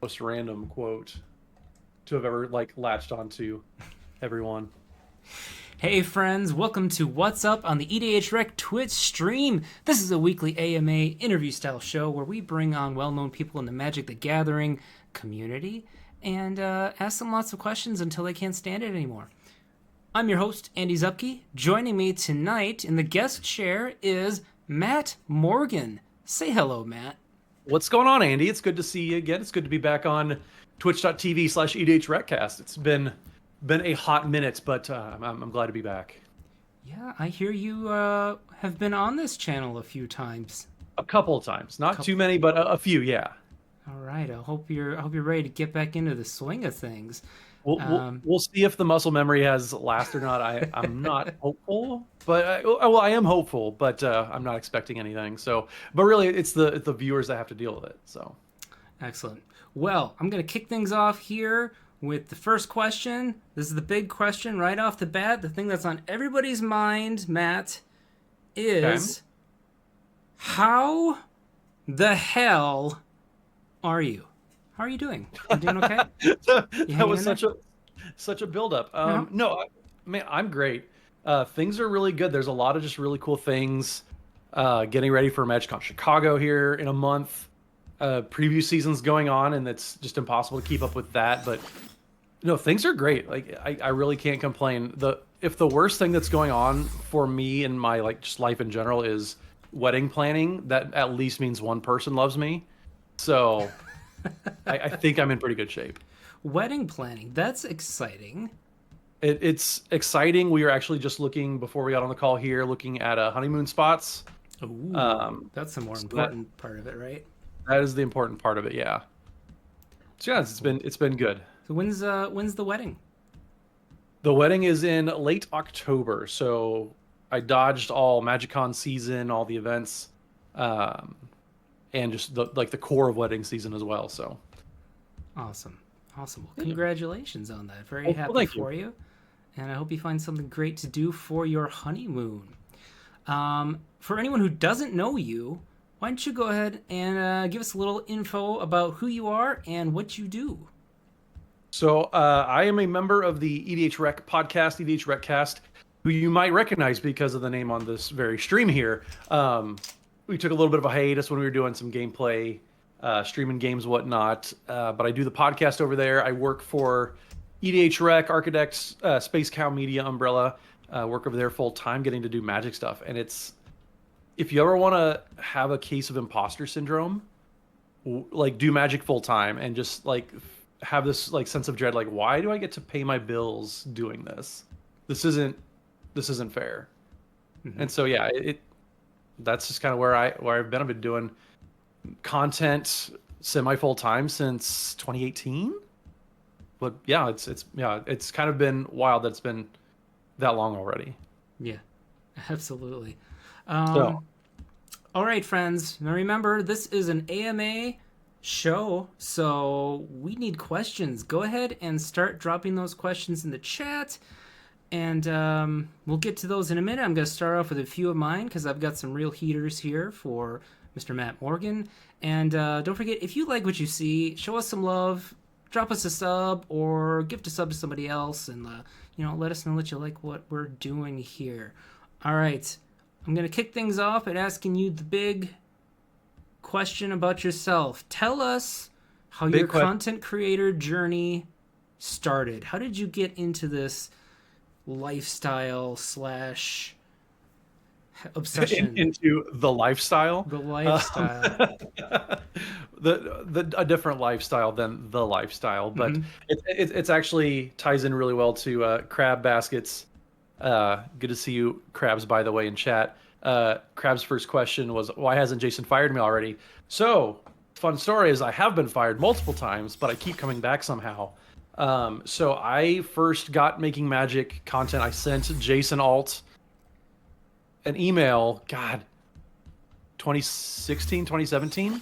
most random quote to have ever like latched onto everyone. Hey friends, welcome to What's Up on the EDHREC Twitch stream. This is a weekly AMA interview style show where we bring on well-known people in the Magic the Gathering community and ask them lots of questions until they can't stand it anymore. I'm your host, Andy Zupke. Joining me tonight in the guest chair is Matt Morgan. Say hello, Matt. What's going on, Andy? It's good to see you again. It's good to be back on twitch.tv/EDHRECast. It's been a hot minute, but I'm glad to be back. Yeah, I hear you have been on this channel a few times. A couple of times, not too many, but a few, yeah. All right, I hope you're ready to get back into the swing of things. We'll see if the muscle memory has lasted or not. I'm not hopeful, but I am hopeful, but I'm not expecting anything. So, but really, it's the viewers that have to deal with it. So, excellent. Well, I'm gonna kick things off here with the first question. This is the big question right off the bat. The thing that's on everybody's mind, Matt, is how the hell are you? How are you doing? You doing okay? That was such a buildup. No, man, I'm great. Things are really good. There's a lot of just really cool things. Getting ready for MagicCon Chicago here in a month. Preview season's going on, and it's just impossible to keep up with that. But no, things are great. Like I really can't complain. If the worst thing that's going on for me in my like just life in general is wedding planning, that at least means one person loves me. So. I think I'm in pretty good shape. Wedding planning, that's exciting. It's exciting. We were actually just looking, before we got on the call here, looking at honeymoon spots. Ooh, that's the more important part of it, right? That is the important part of it, yeah. So yeah, it's been good. So when's the wedding? The wedding is in late October, so I dodged all MagicCon season, all the events. And just the core of wedding season as well. So awesome. Well, congratulations on that. Very happy for you. And I hope you find something great to do for your honeymoon. For anyone who doesn't know you, why don't you go ahead and give us a little info about who you are and what you do? So I am a member of the EDHREC podcast, EDHRECast, who you might recognize because of the name on this very stream here. We took a little bit of a hiatus when we were doing some gameplay, streaming games, whatnot. But I do the podcast over there. I work for EDHREC, Architects, Space Cow Media umbrella. Work over there full time, getting to do Magic stuff. And if you ever want to have a case of imposter syndrome, like do Magic full time and just like have this like sense of dread. Like, why do I get to pay my bills doing this? This isn't fair. Mm-hmm. And so yeah, that's just kind of where I've been. I've been doing content semi full time since 2018. But yeah, it's kind of been wild that it's been that long already. Yeah, absolutely. All right, friends. Now remember, this is an AMA show, so we need questions. Go ahead and start dropping those questions in the chat. And we'll get to those in a minute. I'm going to start off with a few of mine because I've got some real heaters here for Mr. Matt Morgan. And don't forget, if you like what you see, show us some love, drop us a sub, or gift a sub to somebody else, and let us know that you like what we're doing here. All right, I'm going to kick things off at asking you the big question about yourself. Tell us how your content creator journey started. How did you get into this lifestyle / obsession into the lifestyle? A different lifestyle than the lifestyle, but it's actually ties in really well to Crab Baskets. Good to see you, Crabs, by the way, in chat. Crab's first question was, why hasn't Jason fired me already? So fun story is I have been fired multiple times, but I keep coming back somehow. So I first got making Magic content. I sent Jason Alt an email, 2016, 2017,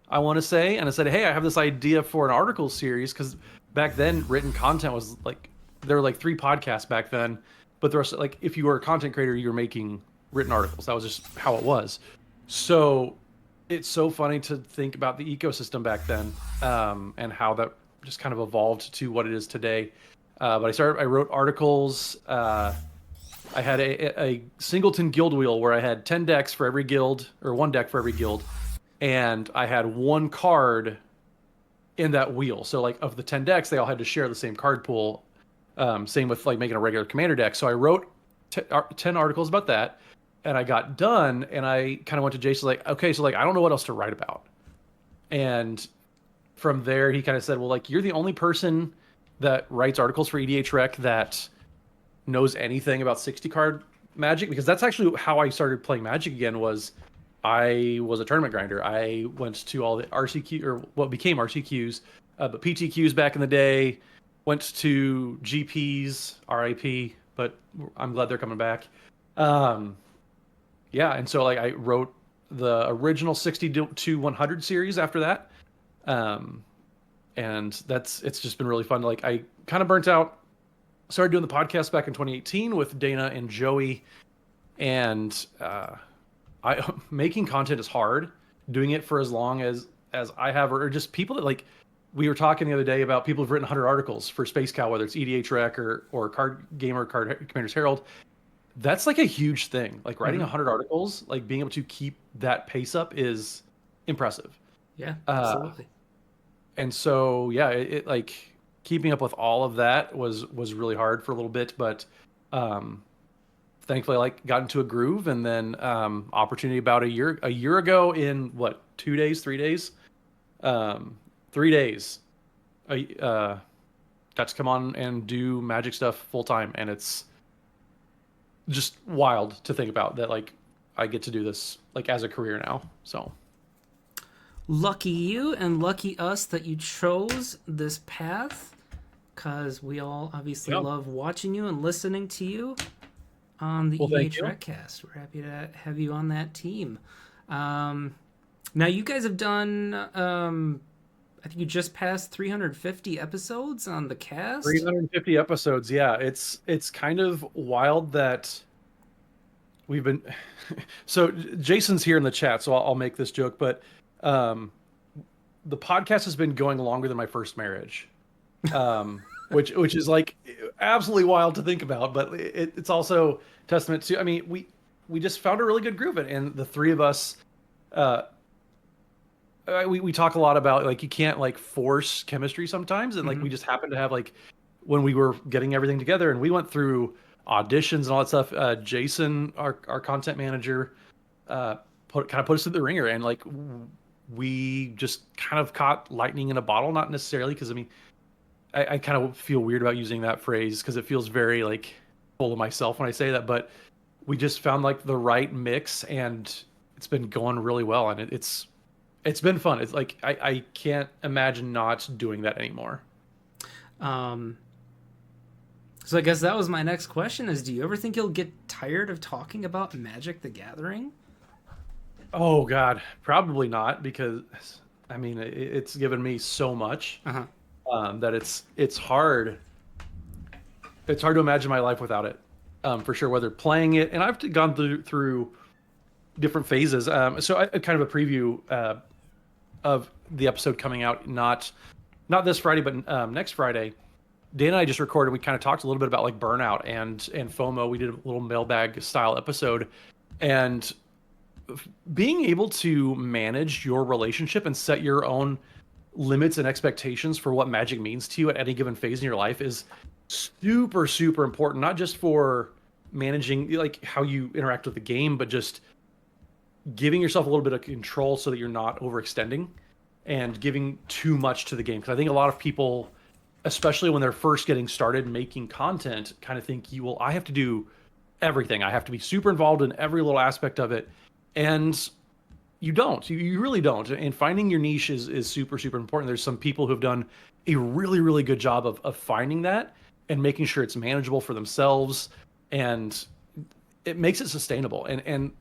I want to say. And I said, hey, I have this idea for an article series. Because back then, written content was like, there were like 3 podcasts back then. But there was like, if you were a content creator, you were making written articles. That was just how it was. So it's so funny to think about the ecosystem back then, and how that just kind of evolved to what it is today. But I wrote articles. I had a singleton guild wheel where I had 10 decks for every guild, or one deck for every guild, and I had one card in that wheel. So like of the 10 decks, they all had to share the same card pool. Same with like making a regular commander deck. So I wrote 10 articles about that, and I got done, and I kind of went to Jason like, okay, so like I don't know what else to write about. And from there, he kind of said, well, like you're the only person that writes articles for EDHREC that knows anything about 60 card Magic, because that's actually how I started playing Magic again. Was I was a tournament grinder. I went to all the RCQ, or what became RCQs, but PTQs back in the day. Went to GPs, RIP, but I'm glad they're coming back. Yeah, and so like I wrote the original 60 to 100 series after that. And it's just been really fun. Like I kind of burnt out, started doing the podcast back in 2018 with Dana and Joey, and I making content is hard. Doing it for as long as I have, or just people that like, we were talking the other day about people who've written 100 articles for Space Cow, whether it's EDHREC or Card Gamer, Commander's Herald. That's like a huge thing. Like writing 100 articles, like being able to keep that pace up is impressive. Yeah, absolutely. And so, yeah, it like keeping up with all of that was really hard for a little bit, but thankfully, I like got into a groove, and then opportunity about a year ago in what 2 days, 3 days, 3 days, I got to come on and do Magic stuff full time, and it's just wild to think about that. Like I get to do this like as a career now. So lucky you, and lucky us that you chose this path, because we all obviously love watching you and listening to you on the EDHRECast. We're happy to have you on that team. Now you guys have done, I think you just passed 350 episodes on the cast. 350 episodes, yeah. It's kind of wild that we've been. So Jason's here in the chat, so I'll make this joke, but the podcast has been going longer than my first marriage, which is like absolutely wild to think about, but it's also testament to. I mean, we just found a really good groove, and the three of us. We talk a lot about like you can't like force chemistry sometimes, and like we just happened to have like when we were getting everything together, and we went through auditions and all that stuff. Jason, our content manager, put us through the ringer, and like we just kind of caught lightning in a bottle. Not necessarily because I mean, I kind of feel weird about using that phrase because it feels very like full of myself when I say that, but we just found like the right mix, and it's been going really well, and it's been fun. It's like I can't imagine not doing that anymore. So I guess that was my next question: is do you ever think you'll get tired of talking about Magic the Gathering? Oh God, probably not, because I mean it's given me so much that it's hard. It's hard to imagine my life without it, for sure. Whether playing it, and I've gone through different phases. So I kind of a preview of the episode coming out, not this Friday, but next Friday. Dan and I just recorded. We kind of talked a little bit about like burnout and FOMO. We did a little mailbag style episode, and being able to manage your relationship and set your own limits and expectations for what Magic means to you at any given phase in your life is super, super important. Not just for managing like how you interact with the game, but just giving yourself a little bit of control so that you're not overextending and giving too much to the game. Because I think a lot of people, especially when they're first getting started making content, kind of think I have to do everything. I have to be super involved in every little aspect of it. And you don't. You really don't. And finding your niche is super, super important. There's some people who've done a really, really good job of finding that and making sure it's manageable for themselves. And it makes it sustainable. And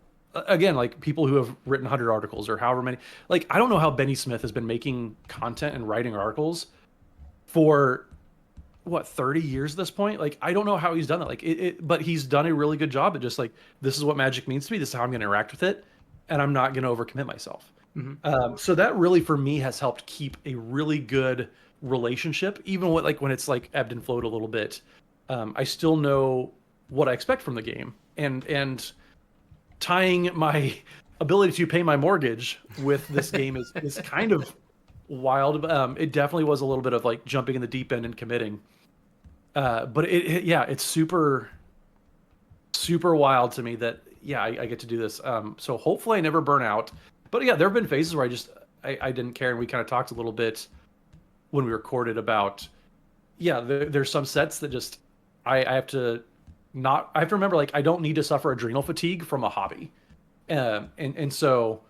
again, like people who have written 100 articles or however many, like I don't know how Benny Smith has been making content and writing articles for 30 years at this point. Like I don't know how he's done that. Like but he's done a really good job at just like, this is what Magic means to me, this is how I'm going to interact with it, and I'm not going to overcommit myself. So that really for me has helped keep a really good relationship, even with like when it's like ebbed and flowed a little bit. I still know what I expect from the game, and tying my ability to pay my mortgage with this game is kind of wild. It definitely was a little bit of like jumping in the deep end and committing. But yeah, it's super super wild to me that yeah, I get to do this. So hopefully I never burn out. But yeah, there have been phases where I didn't care, and we kind of talked a little bit when we recorded about yeah, there's some sets that just I have to not I have to remember like I don't need to suffer adrenal fatigue from a hobby. And so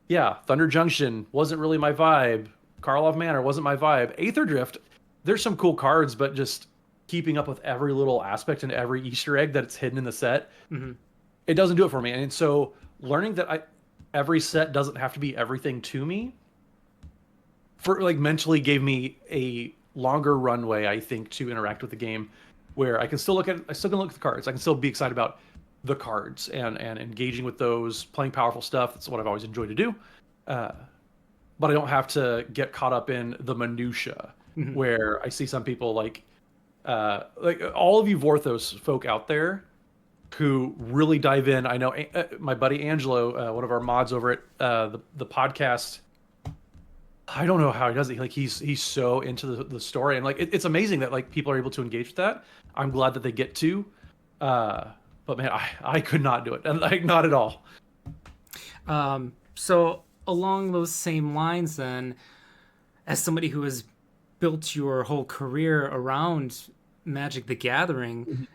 yeah, Thunder Junction wasn't really my vibe. Karlov Manor wasn't my vibe. Aether Drift, there's some cool cards, but just keeping up with every little aspect and every Easter egg that's hidden in the set, it doesn't do it for me. And so learning that every set doesn't have to be everything to me, for like mentally gave me a longer runway, I think, to interact with the game, where I still can look at the cards. I can still be excited about the cards and engaging with those, playing powerful stuff. That's what I've always enjoyed to do. But I don't have to get caught up in the minutia, where I see some people like all of you Vorthos folk out there who really dive in. I know my buddy Angelo, one of our mods over at the podcast. I don't know how he does it. Like he's so into the story, and like it's amazing that like people are able to engage with that. I'm glad that they get to. But man, I could not do it, and like not at all. So along those same lines, then, as somebody who has built your whole career around Magic the Gathering,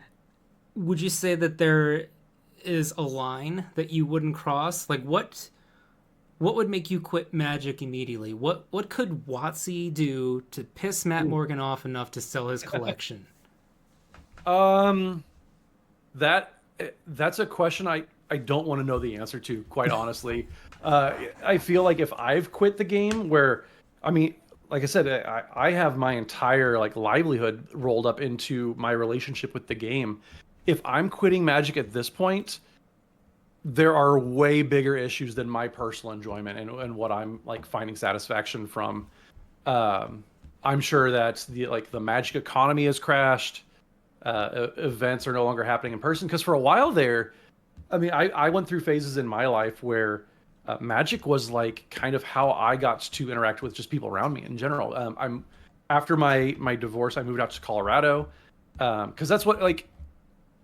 would you say that there is a line that you wouldn't cross? Like what would make you quit Magic immediately? What could WotC do to piss Matt Morgan off enough to sell his collection? That's a question I don't want to know the answer to, quite honestly. I feel like if I've quit the game, where I mean, like I said, I have my entire like livelihood rolled up into my relationship with the game. If I'm quitting Magic at this point, there are way bigger issues than my personal enjoyment and what I'm like finding satisfaction from. I'm sure that the Magic economy has crashed. Events are no longer happening in person, because for a while there, I mean, I went through phases in my life where Magic was like kind of how I got to interact with just people around me in general. I'm after my divorce, I moved out to Colorado, because that's what like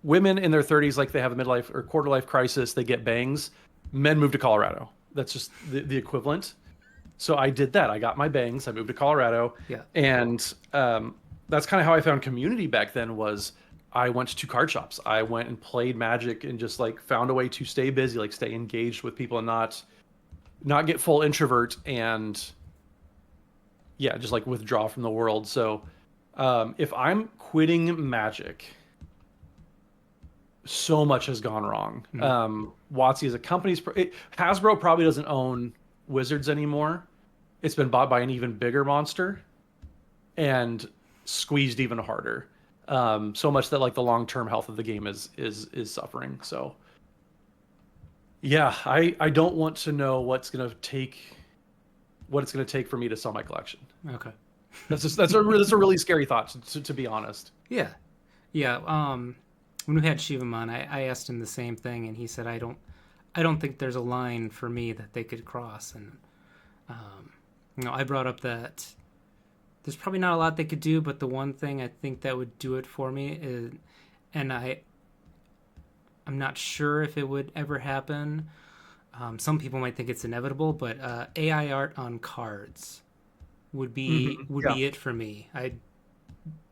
women in their 30s, like they have a midlife or quarter life crisis, they get bangs. Men move to Colorado. That's just the equivalent. So I did that. I got my bangs. I moved to Colorado. Yeah. And that's kind of how I found community back then. Was I went to card shops. I went and played Magic and just like found a way to stay busy, like stay engaged with people and not get full introvert and yeah, just like withdraw from the world. So if I'm quitting Magic, so much has gone wrong. WotC as a company's Hasbro probably doesn't own Wizards anymore. It's been bought by an even bigger monster and squeezed even harder. So much that like the long-term health of the game is suffering. So yeah, I don't want to know what it's going to take for me to sell my collection. Okay. That's a really scary thought to be honest. Yeah. When we had Shivam on, I asked him the same thing, and he said, I don't think there's a line for me that they could cross. And I brought up that there's probably not a lot they could do, but the one thing I think that would do it for me is, and I'm not sure if it would ever happen. Some people might think it's inevitable, but AI art on cards would be it for me. I'd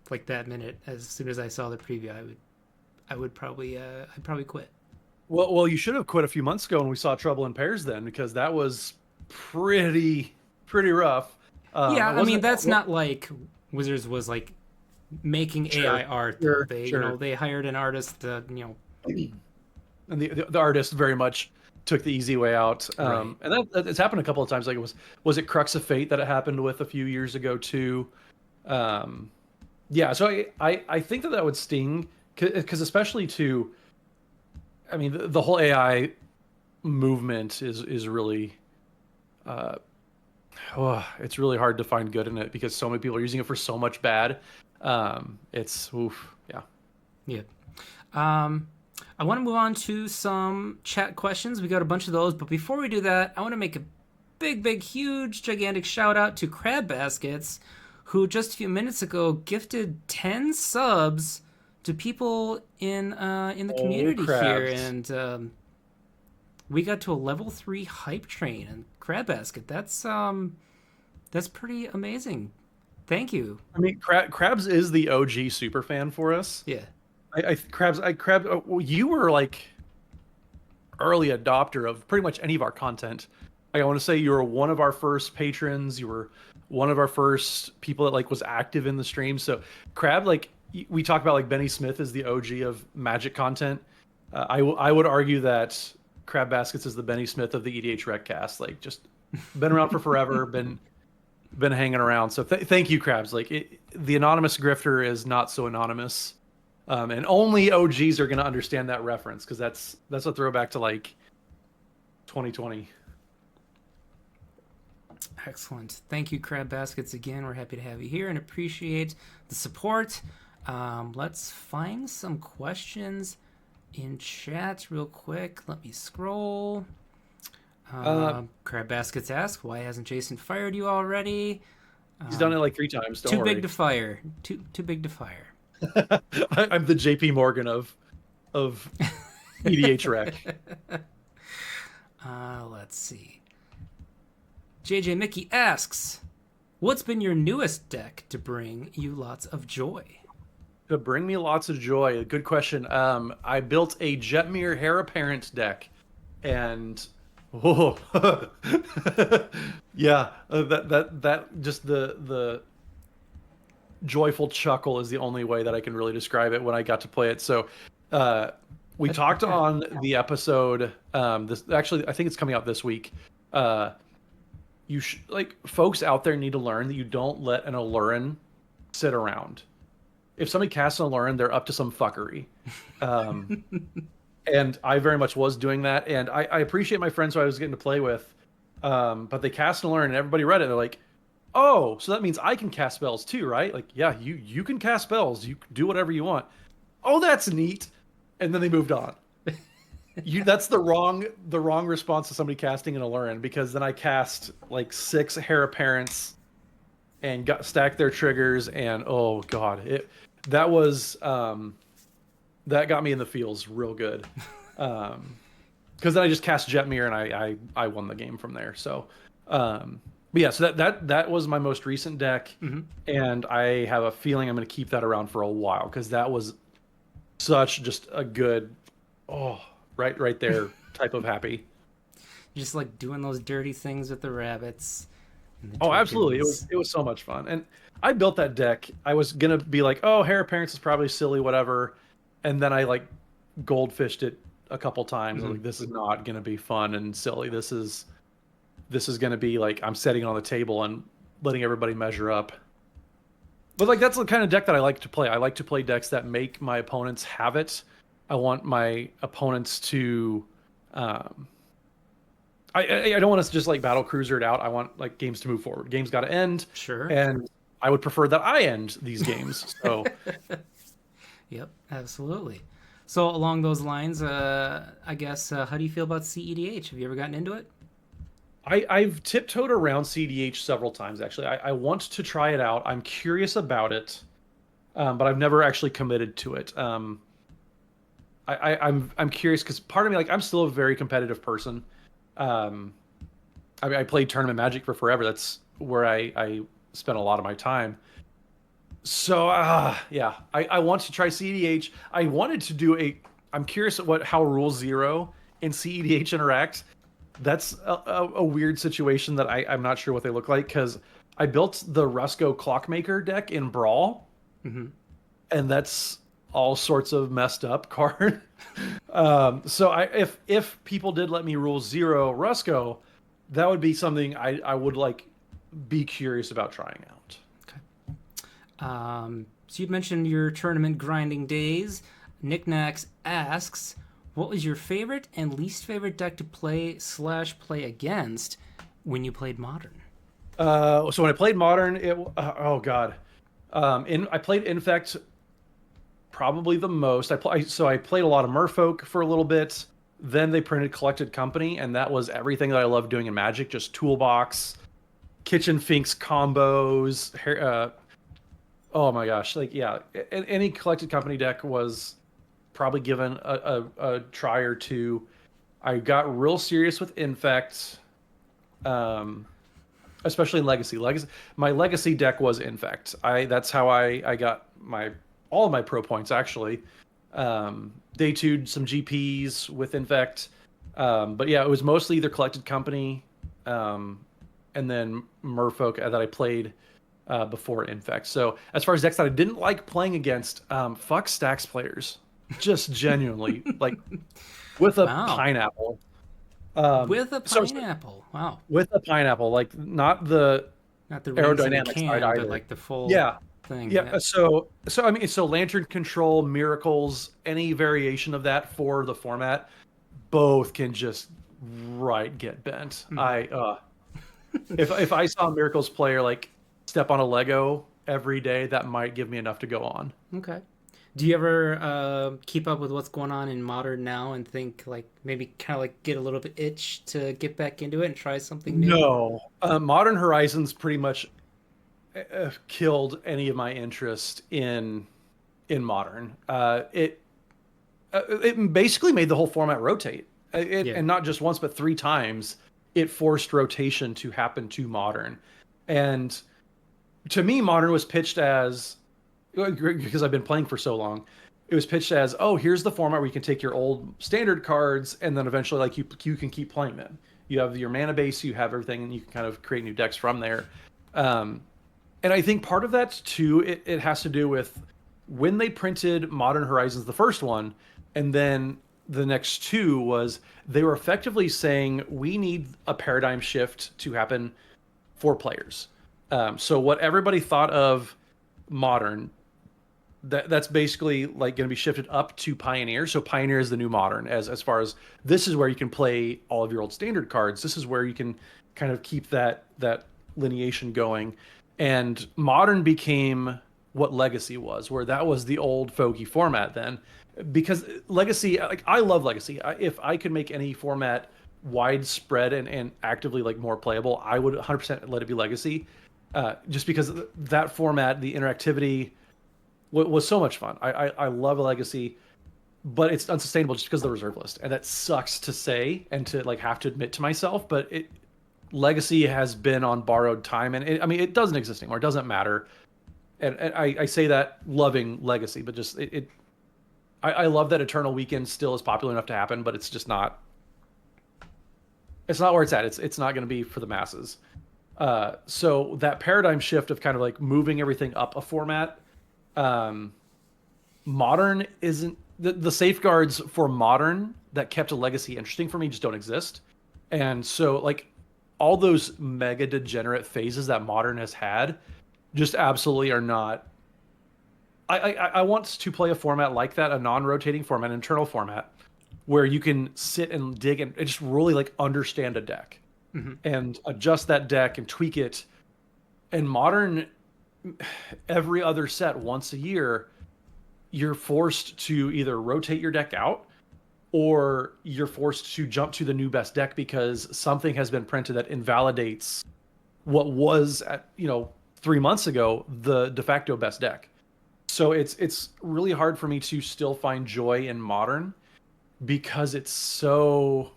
like that minute as soon as I saw the preview, I'd probably quit. Well, you should have quit a few months ago when we saw Trouble in Pairs then, because that was pretty rough. I mean, that's not like Wizards was like making AI art. They hired an artist to, and the artist very much took the easy way out. Right. And it's happened a couple of times. Like was it Crux of Fate that it happened with a few years ago too? So I think that would sting, because especially I mean, the whole AI movement is really it's really hard to find good in it because so many people are using it for so much bad. It's oof, yeah. Yeah. I want to move on to some chat questions. We got a bunch of those, but before we do that, I want to make a big, huge, gigantic shout out to Crab Baskets, who just a few minutes ago gifted 10 subs to people in the community here, Crabs. and we got to a level 3 hype train. And Crab Basket, that's pretty amazing. Thank you. I mean, Krabs is the OG super fan for us. Yeah. You were like early adopter of pretty much any of our content. Like, I want to say you were one of our first patrons. You were one of our first people that like was active in the stream. So Crab, like we talk about, like Benny Smith is the OG of Magic content. I would argue that Crab Baskets is the Benny Smith of the EDHRECast. Like, just been around for forever. Been hanging around. So thank you, Crabs. Like the anonymous grifter is not so anonymous. And only OGs are going to understand that reference because that's a throwback to like 2020. Excellent. Thank you, Crab Baskets, again. We're happy to have you here and appreciate the support. Let's find some questions in chat real quick. Let me scroll. Crab Baskets asks, why hasn't Jason fired you already? He's done it like 3 times. Don't worry. Too big to fire. Too big to fire. I'm the JP Morgan of EDHREC. Let's see. JJ Mickey asks, what's been your newest deck to bring you lots of joy? To bring me lots of joy. Good question. I built a Jetmir Heir Apparent deck, and yeah, that just the joyful chuckle is the only way that I can really describe it when I got to play it. So we talked on the episode. This actually, I think it's coming out this week. Like, folks out there need to learn that you don't let an Aluren sit around. If somebody casts an Aluren, they're up to some fuckery. And I very much was doing that. And I appreciate my friends who I was getting to play with. But they cast an Aluren and everybody read it. They're like, oh, so that means I can cast spells too, right? Like, yeah, you can cast spells. You can do whatever you want. Oh, that's neat. And then they moved on. That's the wrong response to somebody casting an Aluren, because then I cast like 6 Heir Apparents and stacked their triggers, and oh god, that got me in the feels real good. Because then I just cast Jetmir and I won the game from there. So but yeah, so that was my most recent deck, and I have a feeling I'm going to keep that around for a while because that was such just a good right there type of happy. Just like doing those dirty things with the rabbits. Oh, absolutely. It was so much fun. And I built that deck. I was going to be like, oh, Heir Apparents is probably silly, whatever. And then I like goldfished it a couple times. Like, this is not going to be fun and silly. This is going to be like I'm setting it on the table and letting everybody measure up. But like, that's the kind of deck that I like to play. I like to play decks that make my opponents have it. I want my opponents to I don't want to just like battle cruiser it out. I want like games to move forward. Games got to end. Sure. And I would prefer that I end these games. So Yep, absolutely. So along those lines, I guess, how do you feel about CEDH? Have you ever gotten into it? I've tiptoed around CEDH several times, actually. I want to try it out. I'm curious about it, but I've never actually committed to it. I'm curious because part of me, like, I'm still a very competitive person. I played tournament Magic for forever. That's where I spent a lot of my time. So yeah, I want to try CEDH. I wanted to do I'm curious at how Rule 0 and CEDH interact. That's a weird situation that I'm not sure what they look like, because I built the Rusko Clockmaker deck in Brawl, and that's all sorts of messed up card. So if people did let me Rule 0 Rusko, that would be something I would like be curious about trying out. Okay. So you mentioned your tournament grinding days. Knickknacks asks, what was your favorite and least favorite deck to play / play against? when you played Modern? So when I played Modern, oh god, I played Infect probably the most. I played a lot of Merfolk for a little bit. Then they printed Collected Company, and that was everything that I loved doing in Magic. Just toolbox, kitchen finks combos. Oh my gosh, like yeah, any Collected Company deck was probably given a try or two. I got real serious with Infect, um, especially in Legacy. My Legacy deck was Infect. That's how I got my all of my pro points actually. Day 2'd some GPs with Infect, but yeah, it was mostly either Collected Company, and then Merfolk that I played before Infect. So as far as decks that I didn't like playing against, fuck Stacks players, just genuinely like with a Wow. pineapple. With a So pineapple. Wow. with a pineapple, like not the Not the rings in a aerodynamic side can, but either. like the full Yeah, thing. yeah. Yeah. So I mean, so Lantern Control, Miracles, any variation of that for the format, both can just get bent. Mhm. If I saw a Miracles player like step on a Lego every day, that might give me enough to go on. Okay. Do you ever keep up with what's going on in Modern now and think like maybe kind of like get a little bit itch to get back into it and try something new? No, Modern Horizons pretty much killed any of my interest in Modern. It basically made the whole format rotate, Yeah. and not just once but 3 times. It forced rotation to happen to Modern, and to me, Modern was pitched as, because I've been playing for so long, it was pitched as, oh, here's the format where you can take your old standard cards and then eventually like you can keep playing them. You have your mana base, you have everything, and you can kind of create new decks from there. Um, and I think part of that too, it has to do with when they printed Modern Horizons, the first one, and then the next two was they were effectively saying we need a paradigm shift to happen for players. So what everybody thought of Modern, that's basically like going to be shifted up to Pioneer. So Pioneer is the new Modern, as far as this is where you can play all of your old standard cards. This is where you can kind of keep that lineation going. And Modern became what Legacy was, where that was the old fogey format then. Because Legacy, like I love Legacy. If I could make any format widespread and actively like more playable, I would 100% let it be Legacy. Just because that format, the interactivity was so much fun. I love Legacy, but it's unsustainable just because of the reserve list, and that sucks to say and to like have to admit to myself. But Legacy has been on borrowed time, and I mean it doesn't exist anymore. It doesn't matter, and I say that loving Legacy, but just I love that Eternal Weekend still is popular enough to happen, but it's just not. It's not where it's at. It's not going to be for the masses. So that paradigm shift of kind of like moving everything up a format, um, Modern isn't the safeguards for Modern that kept a Legacy interesting for me just don't exist. And so like all those mega degenerate phases that Modern has had just absolutely are not. I want to play a format like that, a non-rotating format, an internal format, where you can sit and dig and just really like understand a deck Hmm. and adjust that deck and tweak it. And Modern, every other set once a year, you're forced to either rotate your deck out or you're forced to jump to the new best deck because something has been printed that invalidates what was at 3 months ago the de facto best deck. So it's really hard for me to still find joy in Modern because it's just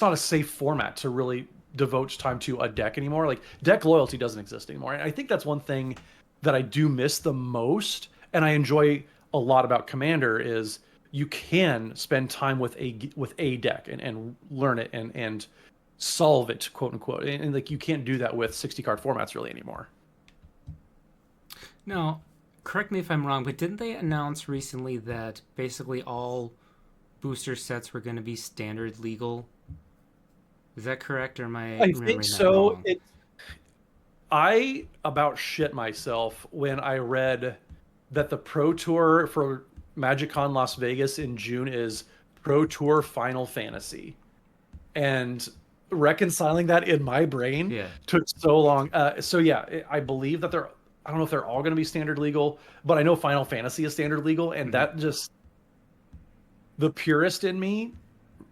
not a safe format to really devote time to a deck anymore. Like deck loyalty doesn't exist anymore. And I think that's one thing that I do miss the most and I enjoy a lot about Commander is you can spend time with a deck and learn it and solve it, quote unquote. And like you can't do that with 60 card formats really anymore. Now, correct me if I'm wrong, but didn't they announce recently that basically all booster sets were going to be standard legal? Is that correct, or am I I think remembering that so. wrong? I about shit myself when I read that the Pro Tour for MagicCon Las Vegas in June is Pro Tour Final Fantasy. And reconciling that in my brain Yeah. took so long. So yeah, I believe that they're. I don't know if they're all going to be standard legal, but I know Final Fantasy is standard legal, and that just the purist in me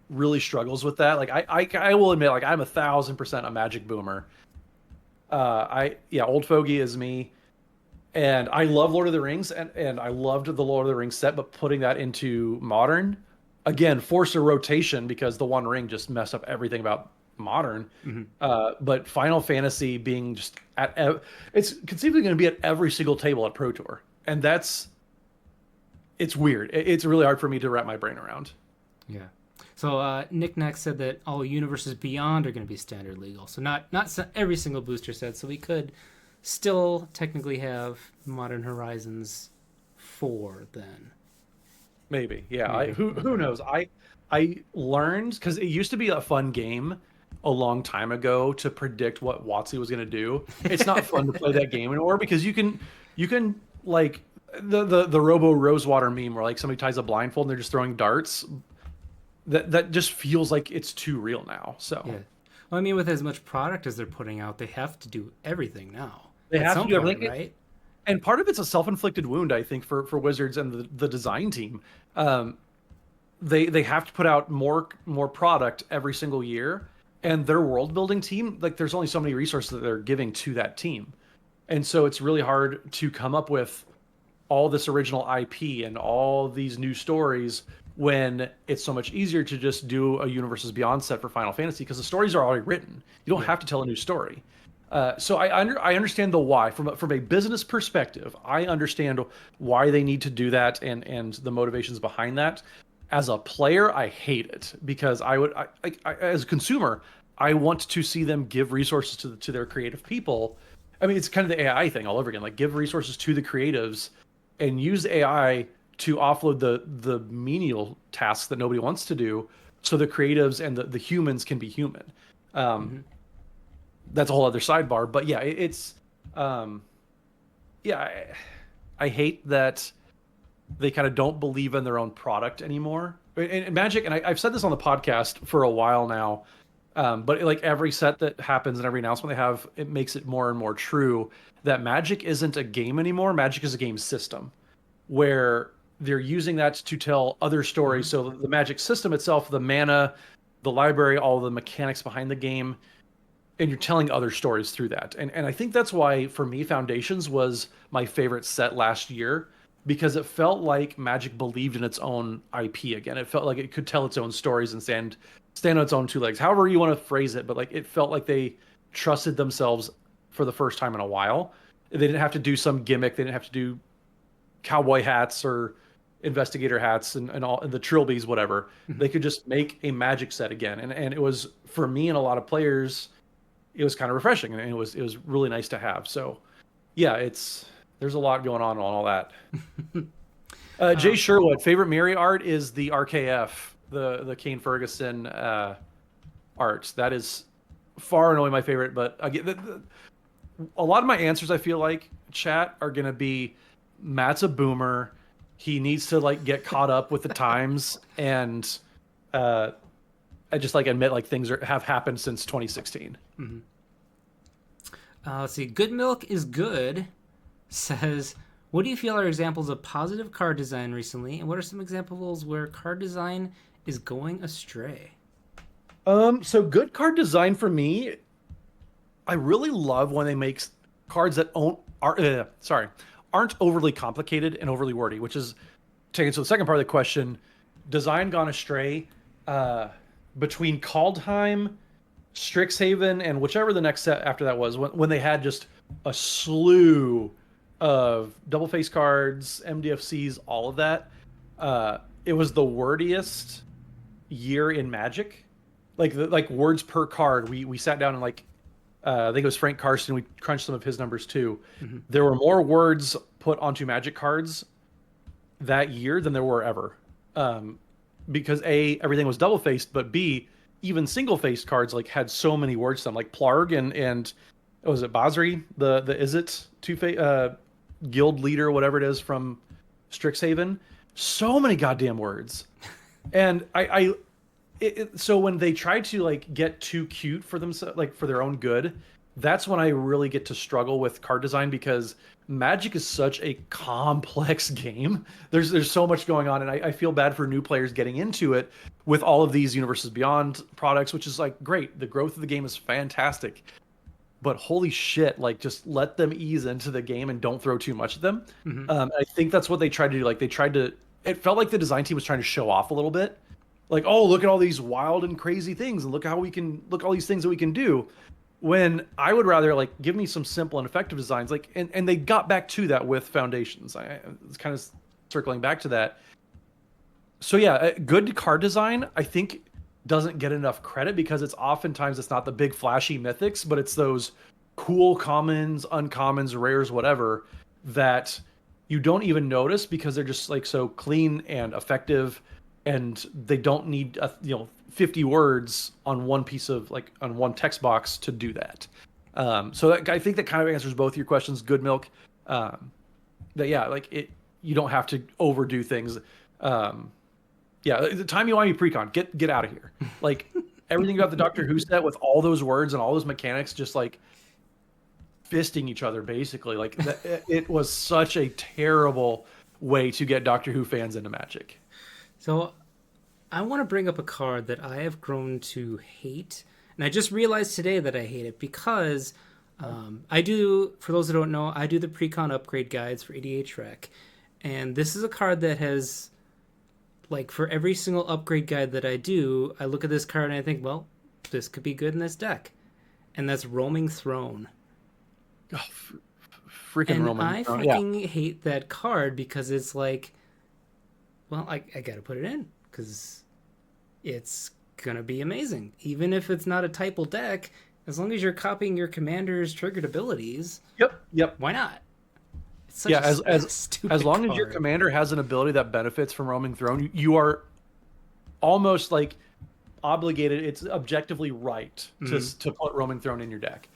really struggles with that. Like I will admit, like I'm 1,000% a Magic boomer. Old fogey is me, and I love Lord of the Rings, and I loved the Lord of the Rings set, but putting that into modern, again, forced a rotation because the One Ring just messed up everything about modern. Hmm. But Final Fantasy being just it's conceivably going to be at every single table at Pro Tour, and it's weird. It's really hard for me to wrap my brain around. Yeah. So Nick Nack said that all Universes Beyond are going to be standard legal. So not every single booster set. So we could still technically have Modern Horizons 4 then. Maybe, yeah. Maybe. Who knows? I learned because it used to be a fun game a long time ago to predict what WotC was going to do. It's not fun to play that game anymore because you can like the Robo Rosewater meme where like somebody ties a blindfold and they're just throwing darts. That just feels like it's too real now. So Yeah. Well, I mean, with as much product as they're putting out, they have to do everything now. they At have to some do point, everything. right? And part of it's a self-inflicted wound, I think, for Wizards and the design team. Um, they have to put out more product every single year, and their world building team, like there's only so many resources that they're giving to that team, and so it's really hard to come up with all this original IP and all these new stories when it's so much easier to just do a Universes Beyond set for Final Fantasy because the stories are already written. You don't Yeah. have to tell a new story. So I understand the why from a business perspective. I understand why they need to do that and the motivations behind that. As a player, I hate it because as a consumer, I want to see them give resources to their creative people. I mean, it's kind of the AI thing all over again. Like give resources to the creatives and use AI to offload the menial tasks that nobody wants to do, so the creatives and the humans can be human. Um, Hmm. that's a whole other sidebar. But yeah, it's yeah, I hate that they kind of don't believe in their own product anymore. And Magic, and I've said this on the podcast for a while now, but like every set that happens and every announcement they have, it makes it more and more true that Magic isn't a game anymore. Magic is a game system where they're using that to tell other stories. So the Magic system itself, the mana, the library, all the mechanics behind the game, and you're telling other stories through that. And I think that's why for me Foundations was my favorite set last year because it felt like Magic believed in its own IP again. It felt like it could tell its own stories and stand on its own two legs. However you want to phrase it, but like it felt like they trusted themselves for the first time in a while. They didn't have to do some gimmick. They didn't have to do cowboy hats or investigator hats and all and the trilbies, whatever. They could just make a Magic set again. And it was for me and a lot of players, it was kind of refreshing and it was really nice to have. So yeah, there's a lot going on all that. Jay Sherwood, favorite Miri art is the RKF, the Kane Ferguson art. That is far and away my favorite. But again, a lot of my answers I feel like chat are gonna be Matt's a boomer. He needs to like get caught up with the times and I just like admit like things have happened since 2016. Hmm. Let's see. Good Milk is Good says, what do you feel are examples of positive card design recently, and what are some examples where card design is going astray? So good card design for me, I really love when they make cards that aren't overly complicated and overly wordy, which is taken to the second part of the question. Design gone astray between Kaldheim, Strixhaven, and whichever the next set after that was, when they had just a slew of double face cards, MDFCs, all of that. It was the wordiest year in Magic. Like words per card. We sat down and like I think it was Frank Karsten. We crunched some of his numbers too. Mm-hmm. There were more words put onto Magic cards that year than there were ever. Because A, everything was double faced, but B, even single faced cards like had so many words to them, like Plarg and was it Basri, the is it guild leader, whatever it is from Strixhaven. So many goddamn words. And so when they try to like get too cute for themselves, like for their own good, that's when I really get to struggle with card design because Magic is such a complex game. There's so much going on, and I feel bad for new players getting into it with all of these Universes Beyond products, which is like great. The growth of the game is fantastic, but holy shit, like just let them ease into the game and don't throw too much at them. I think that's what they tried to do. Like they tried to. It felt like the design team was trying to show off a little bit. Like, oh, look at all these wild and crazy things, and look how we can look all these things that we can do. When I would rather like give me some simple and effective designs, like and they got back to that with Foundations. It's kind of circling back to that. So yeah, good card design I think doesn't get enough credit because it's not the big flashy mythics, but it's those cool commons, uncommons, rares, whatever that you don't even notice because they're just like so clean and effective, and they don't need 50 words on one piece of like on one text box to do that. So that, I think that kind of answers both your questions. Good milk. That yeah, like you don't have to overdo things. Yeah, the time you want to be precon, get out of here. Like everything about the Doctor Who set with all those words and all those mechanics, just like fisting each other basically. Like it was such a terrible way to get Doctor Who fans into Magic. So I want to bring up a card that I have grown to hate. And I just realized today that I hate it because I do, for those who don't know, I do the pre-con upgrade guides for EDHREC. And this is a card that has, like, for every single upgrade guide that I do, I look at this card and I think, well, this could be good in this deck. And that's Roaming Throne. Oh, freaking Roaming Throne. I fucking hate that card because it's like, well, I got to put it in because it's going to be amazing. Even if it's not a typal deck, as long as you're copying your commander's triggered abilities. Yep. Why not? It's such as long card. As your commander has an ability that benefits from Roaming Throne, you are almost like obligated. It's objectively right to put Roaming Throne in your deck.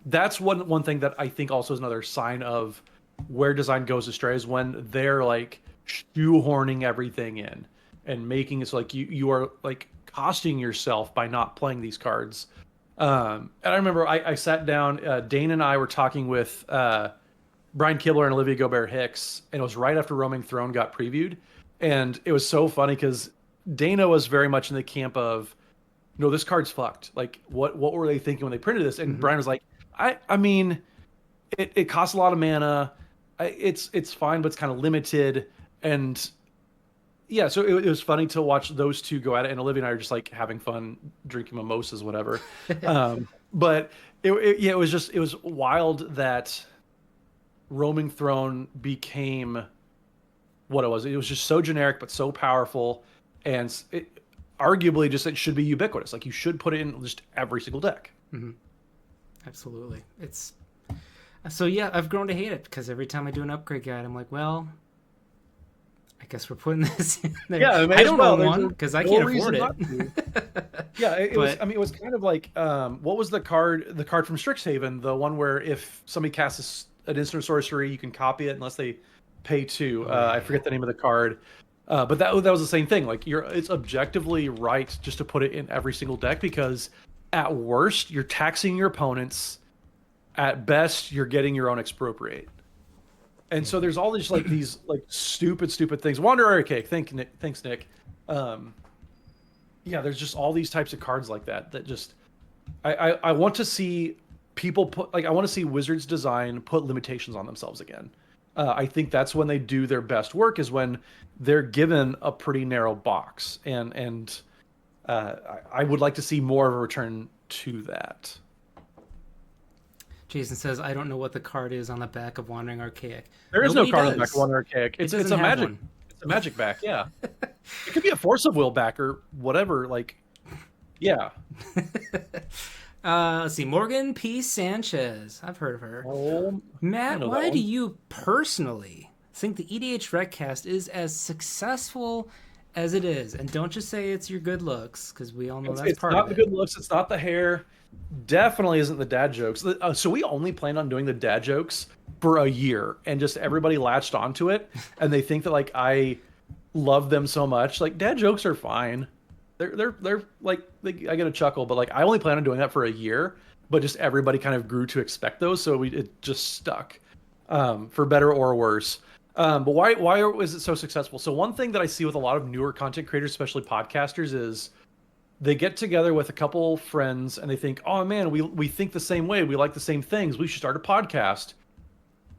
That's one thing that I think also is another sign of where design goes astray is when they're like shoehorning everything in and making it so like you are like costing yourself by not playing these cards. And I remember I sat down, Dane and I were talking with Brian Kibler and Olivia Gobert-Hicks, and it was right after Roaming Throne got previewed. And it was so funny because Dana was very much in the camp of, no, this card's fucked. Like, what were they thinking when they printed this? And Brian was like, I mean, it costs a lot of mana. It's fine, but it's kind of limited. And yeah, so it was funny to watch those two go at it. And Olivia and I are just like having fun, drinking mimosas, whatever. But it was wild that Roaming Throne became what it was. It was just so generic, but so powerful. And arguably it should be ubiquitous. Like you should put it in just every single deck. Mm-hmm. Absolutely. So yeah, I've grown to hate it because every time I do an upgrade guide, I'm like, well, I guess we're putting this in there. Yeah, I don't own one because I can't afford it. Yeah, it was kind of like what was the card from Strixhaven, the one where if somebody casts an instant sorcery, you can copy it unless they pay 2. I forget the name of the card. But that was the same thing. Like it's objectively right just to put it in every single deck because at worst you're taxing your opponents. At best you're getting your own expropriate. And so there's all these these stupid things. Wanderer Cake, thanks Nick. Yeah, there's just all these types of cards like that just I want to see people put I want to see Wizards design put limitations on themselves again. I think that's when they do their best work is when they're given a pretty narrow box, and I would like to see more of a return to that. Jason says, "I don't know what the card is on the back of Wandering Archaic." There is no card on the back of Wandering Archaic. It's a magic. One. It's a magic back. Yeah, it could be a Force of Will back or whatever. Like, yeah. Let's see. Morgan P. Sanchez. I've heard of her. Oh, Matt, why do you personally think the EDHRECast is as successful as it is? And don't just say it's your good looks, because we all know that's part of it. It's not the good looks. It's not the hair. Definitely isn't the dad jokes. So we only planned on doing the dad jokes for a year, and just everybody latched onto it, and they think that I love them so much. Like, dad jokes are fine. they're like I get a chuckle, but like I only plan on doing that for a year, but just everybody kind of grew to expect those, so it just stuck, for better or worse. But why is it so successful? So one thing that I see with a lot of newer content creators, especially podcasters, is they get together with a couple friends and they think, oh man, we think the same way, we like the same things, we should start a podcast.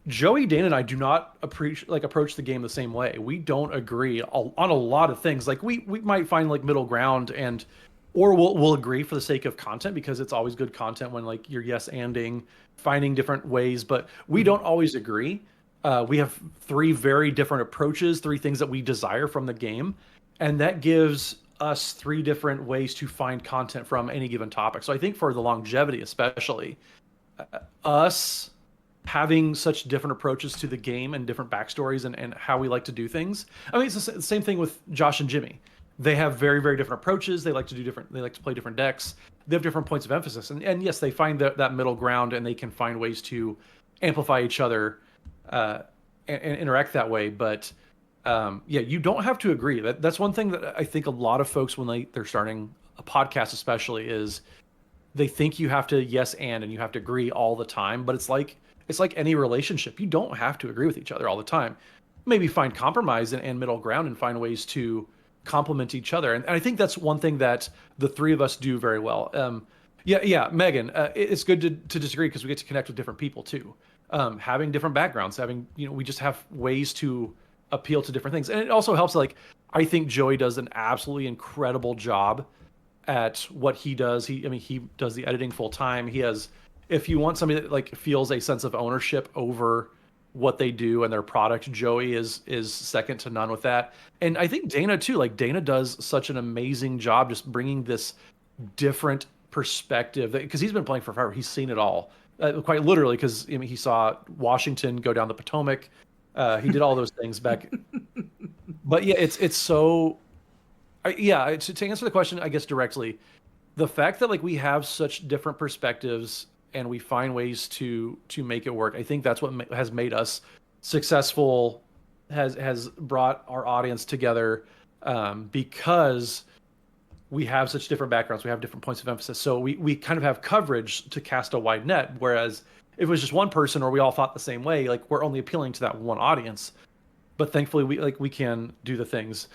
Joey, Dana, and I do not approach the game the same way. We don't agree on a lot of things. Like we might find like middle ground, and or we'll agree for the sake of content, because it's always good content when like you're yes anding, finding different ways. But we don't always agree. We have three very different approaches, three things that we desire from the game, and that gives us three different ways to find content from any given topic. So I think for the longevity, especially, us having such different approaches to the game and different backstories and how we like to do things. I mean, it's the same thing with Josh and Jimmy. They have very, very different approaches. They like to do different, they like to play different decks. They have different points of emphasis. And yes, they find that middle ground, and they can find ways to amplify each other, and interact that way. But yeah, you don't have to agree. That's one thing that I think a lot of folks, when they're starting a podcast especially, is they think you have to yes and you have to agree all the time. But it's like any relationship. You don't have to agree with each other all the time. Maybe find compromise and middle ground and find ways to complement each other. And I think that's one thing that the three of us do very well. Yeah, Megan, it's good to disagree, because we get to connect with different people too. Having different backgrounds, we just have ways to appeal to different things. And it also helps, like, I think Joey does an absolutely incredible job at what he does. He does the editing full time. If you want somebody that like feels a sense of ownership over what they do and their product, Joey is second to none with that. And I think Dana too. Like, Dana does such an amazing job just bringing this different perspective, because he's been playing for forever. He's seen it all, quite literally, because he saw Washington go down the Potomac. He did all those things back. But yeah, it's so. Yeah, to answer the question, I guess directly, the fact that like we have such different perspectives and we find ways to make it work, I think that's what has made us successful, has brought our audience together, because we have such different backgrounds, we have different points of emphasis, so we kind of have coverage to cast a wide net. Whereas if it was just one person, or we all thought the same way, like we're only appealing to that one audience. But thankfully, we can do the things.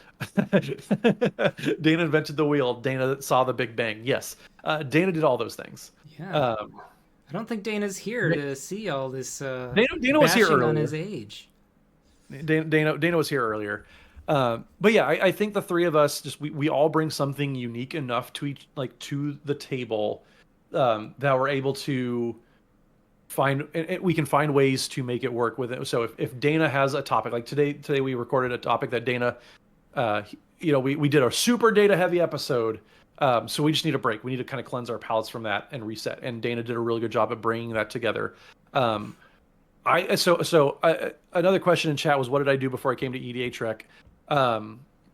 Dana invented the wheel. Dana saw the Big Bang. Yes, Dana did all those things. Yeah. I don't think Dana's here to see all this Dana was here earlier. on his age. Dana was here earlier. But yeah, I think the three of us we all bring something unique enough to to the table, that we're able to we can find ways to make it work with it. So if Dana has a topic, like today we recorded a topic that Dana, we did a super data heavy episode. So we just need a break. We need to kind of cleanse our palates from that and reset. And Dana did a really good job at bringing that together. Another question in chat was, what did I do before I came to EDHREC?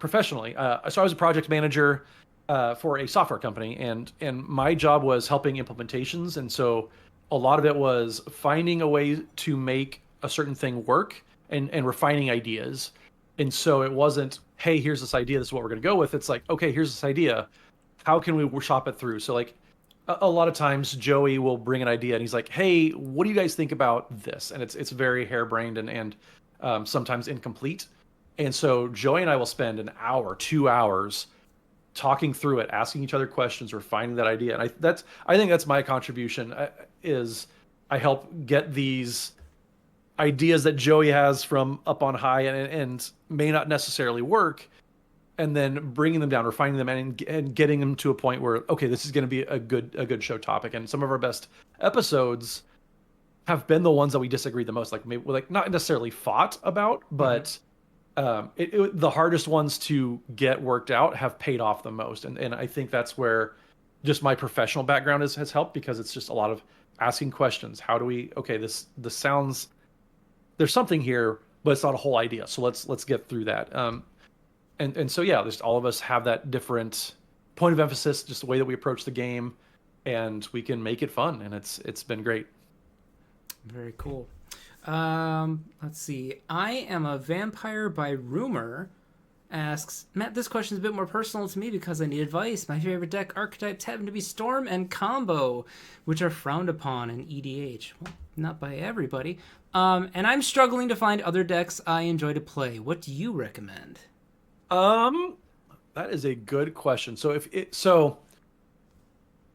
Professionally, so I was a project manager for a software company, and my job was helping implementations. And so a lot of it was finding a way to make a certain thing work and refining ideas. And so it wasn't, hey, here's this idea, this is what we're going to go with. It's like, okay, here's this idea, how can we shop it through? So like a lot of times Joey will bring an idea and he's like, hey, what do you guys think about this? And it's very harebrained and sometimes incomplete. And so Joey and I will spend an hour, 2 hours talking through it, asking each other questions, refining that idea. And I think that's my contribution, is I help get these ideas that Joey has from up on high and may not necessarily work, and then bringing them down, refining them, and getting them to a point where, okay, this is going to be a good show topic. And some of our best episodes have been the ones that we disagree the most, like maybe like not necessarily fought about, but the hardest ones to get worked out have paid off the most. And I think that's where just my professional background has helped, because it's just a lot of asking questions. How do we, okay, this sounds, there's something here, but it's not a whole idea. So let's get through that. And so, yeah, just all of us have that different point of emphasis, just the way that we approach the game, and we can make it fun. And it's been great. Very cool. Let's see. I am a vampire by rumor. asks, Matt, this question is a bit more personal to me because I need advice. My favorite deck archetypes happen to be Storm and Combo, which are frowned upon in EDH. Well, not by everybody. And I'm struggling to find other decks I enjoy to play. What do you recommend? That is a good question.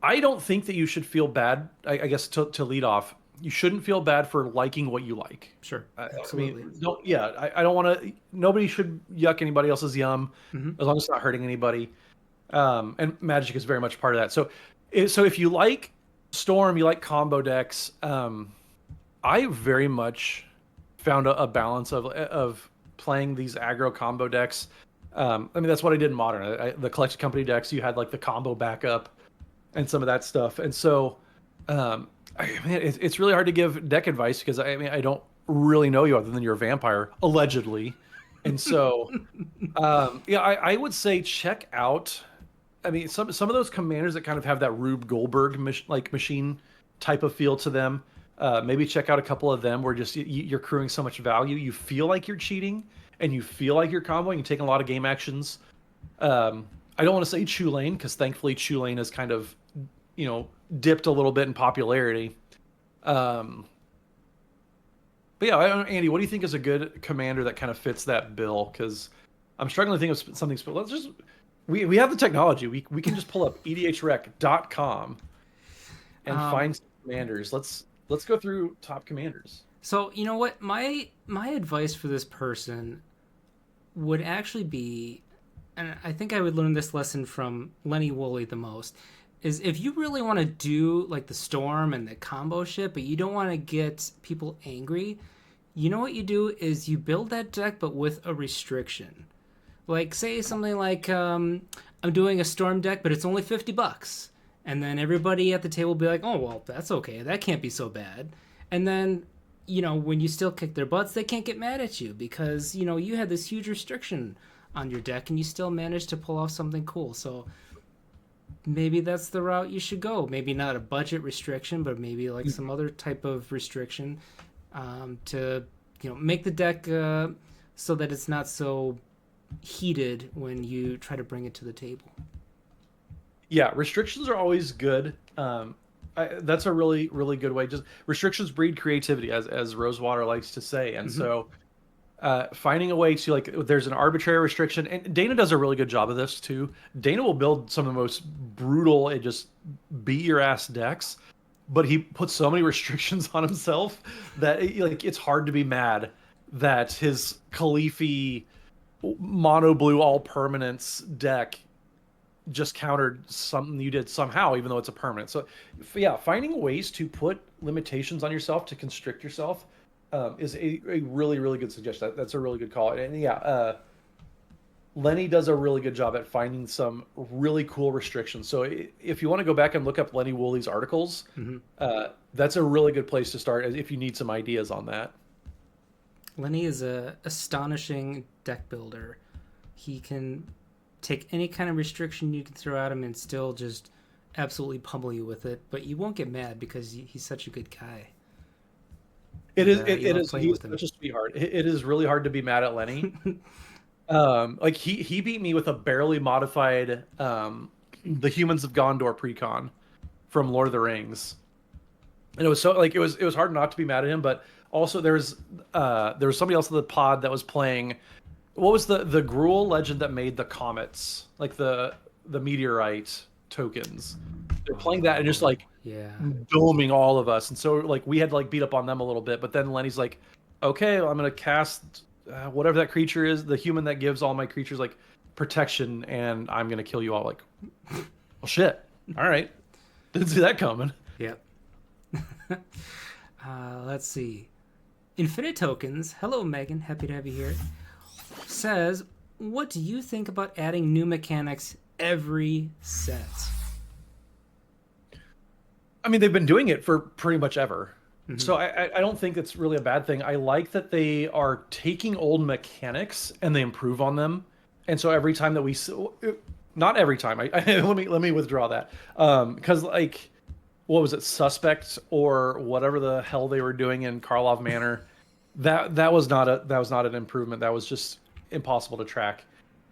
I don't think that you should feel bad. I guess to lead off, you shouldn't feel bad for liking what you like. Sure, I absolutely. mean, don't. Yeah, I don't want to. Nobody should yuck anybody else's yum, Mhm. as long as it's not hurting anybody. And Magic is very much part of that. So if you like Storm, you like combo decks. I very much found a balance of playing these aggro combo decks. I mean, that's what I did in Modern. The collection company decks, you had like the combo backup and some of that stuff. And so, it's really hard to give deck advice because I mean, I don't really know you other than you're a vampire, allegedly. And so, yeah, I would say check out. I mean, some of those commanders that kind of have that Rube Goldberg machine type of feel to them. Maybe check out a couple of them where just you're accruing so much value, you feel like you're cheating, and you feel like you're comboing and taking a lot of game actions. I don't want to say Chulane because thankfully Chulane has kind of, dipped a little bit in popularity. Um, but yeah, Andy, what do you think is a good commander that kind of fits that bill? Because I'm struggling to think of something. Let's just we have the technology. We can just pull up EDHREC.com and find some commanders. Let's go through top commanders. So you know what, my advice for this person would actually be, and I think I would learn this lesson from Lenny Woolley the most, is if you really want to do like the Storm and the combo shit, but you don't want to get people angry, you know what you do is you build that deck, but with a restriction. Like say something like, I'm doing a Storm deck, but it's only $50. And then everybody at the table will be like, oh, well, that's okay. That can't be so bad. And then, when you still kick their butts, they can't get mad at you because, you had this huge restriction on your deck and you still managed to pull off something cool. So maybe that's the route you should go. Maybe not a budget restriction, but maybe like some other type of restriction to, make the deck so that it's not so heated when you try to bring it to the table. Yeah, restrictions are always good. That's a really, really good way. Just restrictions breed creativity, as Rosewater likes to say. And so, finding a way to there's an arbitrary restriction, and Dana does a really good job of this too. Dana will build some of the most brutal and just beat your ass decks, but he puts so many restrictions on himself that it's hard to be mad that his Khalifi mono blue all permanence deck just countered something you did somehow, even though it's a permanent. So, yeah, finding ways to put limitations on yourself to constrict yourself is a really, really good suggestion. That's a really good call. And yeah, Lenny does a really good job at finding some really cool restrictions. So if you want to go back and look up Lenny Woolley's articles, that's a really good place to start if you need some ideas on that. Lenny is a astonishing deck builder. He can take any kind of restriction you can throw at him and still just absolutely pummel you with it, but you won't get mad because he's such a good guy. It is he's such a sweetheart. It is really hard to be mad at Lenny. He beat me with a barely modified the Humans of Gondor precon from Lord of the Rings. And it was so it was hard not to be mad at him, but also there was somebody else in the pod that was playing. What was the Gruul legend that made the comets, like the meteorite tokens? They're playing that and just doming all of us, and so we had to beat up on them a little bit. But then Lenny's like, "Okay, well, I'm gonna cast whatever that creature is, the human that gives all my creatures protection, and I'm gonna kill you all." Well, shit. All right, didn't see that coming. Yep. Let's see. Infinite Tokens. Hello, Megan. Happy to have you here. Says, what do you think about adding new mechanics every set? I mean, they've been doing it for pretty much ever. So I don't think it's really a bad thing. I like that they are taking old mechanics and they improve on them. And so every time that not every time, let me withdraw that. Because what was it, Suspect or whatever the hell they were doing in Karlov Manor, that was not an improvement. That was just impossible to track.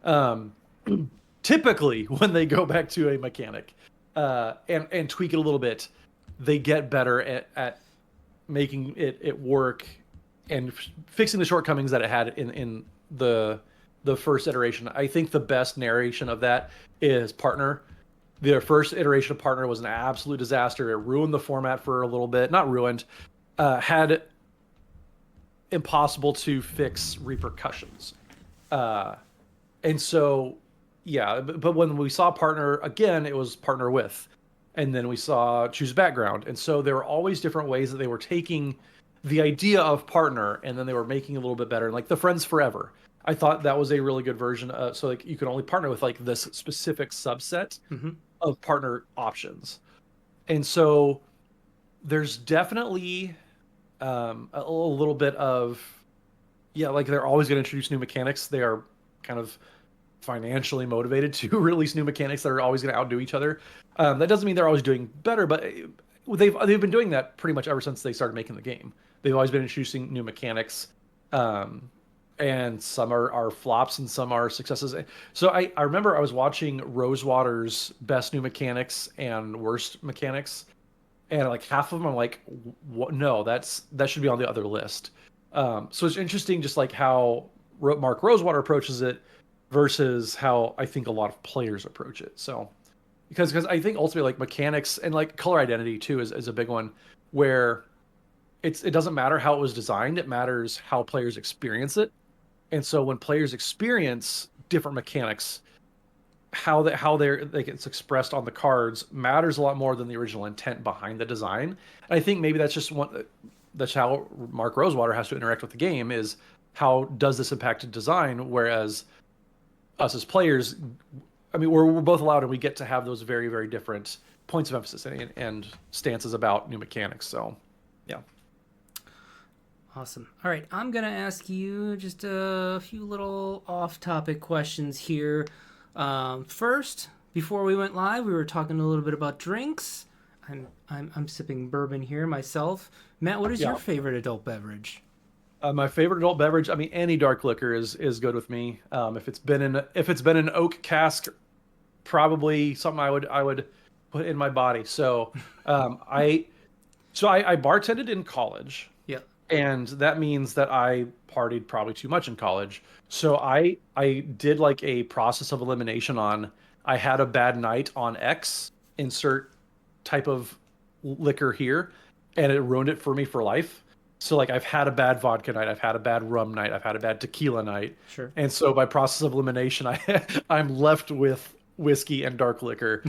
Um, typically, when they go back to a mechanic and tweak it a little bit, they get better at making it work and fixing the shortcomings that it had in the first iteration. I think the best narration of that is Partner. The first iteration of Partner was an absolute disaster. It ruined the format for a little bit. Not ruined, had impossible to fix repercussions. Uh, and so, yeah, but when we saw Partner again, it was Partner with. And then we saw Choose Background. And so there were always different ways that they were taking the idea of Partner and then they were making it a little bit better. Like the Friends Forever. I thought that was a really good version. So like you could only partner with like this specific subset of partner options. And so there's definitely a little bit of, yeah, like they're always going to introduce new mechanics. They are kind of financially motivated to release new mechanics that are always going to outdo each other. That doesn't mean they're always doing better, but they've been doing that pretty much ever since they started making the game. They've always been introducing new mechanics, and some are flops and some are successes. So I remember I was watching Rosewater's best new mechanics and worst mechanics, and like half of them I'm like, what? No, that should be on the other list. So it's interesting just like how Mark Rosewater approaches it versus how I think a lot of players approach it. So because I think ultimately like mechanics and like color identity too is a big one where it doesn't matter how it was designed, it matters how players experience it. And so when players experience different mechanics, how it's expressed on the cards matters a lot more than the original intent behind the design. And I think maybe that's just that's how Mark Rosewater has to interact with the game is how does this impact design, whereas us as players, I mean, we're both allowed and we get to have those very, very different points of emphasis and stances about new mechanics. So, yeah. Awesome. All right, I'm going to ask you just a few little off-topic questions here. First, before we went live, we were talking a little bit about drinks. I'm sipping bourbon here myself. Matt, what is your favorite adult beverage? My favorite adult beverage, I mean, any dark liquor is good with me. If it's been in oak cask, probably something I would put in my body. So, I bartended in college. Yeah. And that means that I partied probably too much in college. So I did like a process of elimination on I had a bad night on X, insert type of liquor here, and it ruined it for me for life. So like I've had a bad vodka night, I've had a bad rum night, I've had a bad tequila night. Sure. And so by process of elimination, I'm left with whiskey and dark liquor,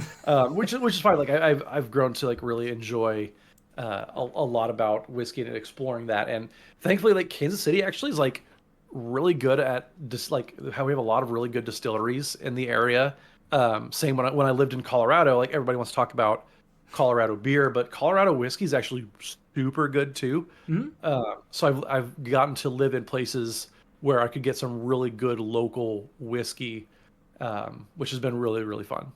which is fine. Like I've grown to like really enjoy a lot about whiskey and exploring that. And thankfully, like Kansas City actually is like really good at just like how we have a lot of really good distilleries in the area. Same when I lived in Colorado, like everybody wants to talk about Colorado beer, but Colorado whiskey is actually super good too. So I've gotten to live in places where I could get some really good local whiskey, which has been really, really fun.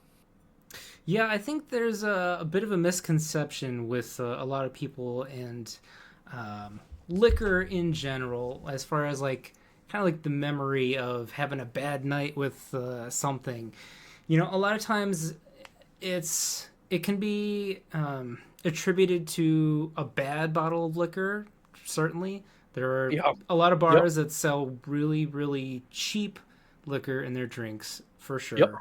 Yeah, I think there's a bit of a misconception with a lot of people and liquor in general, as far as like kind of like the memory of having a bad night with something. You know, a lot of times it can be attributed to a bad bottle of liquor. Certainly, there are a lot of bars that sell really, really cheap liquor in their drinks for sure. Yep.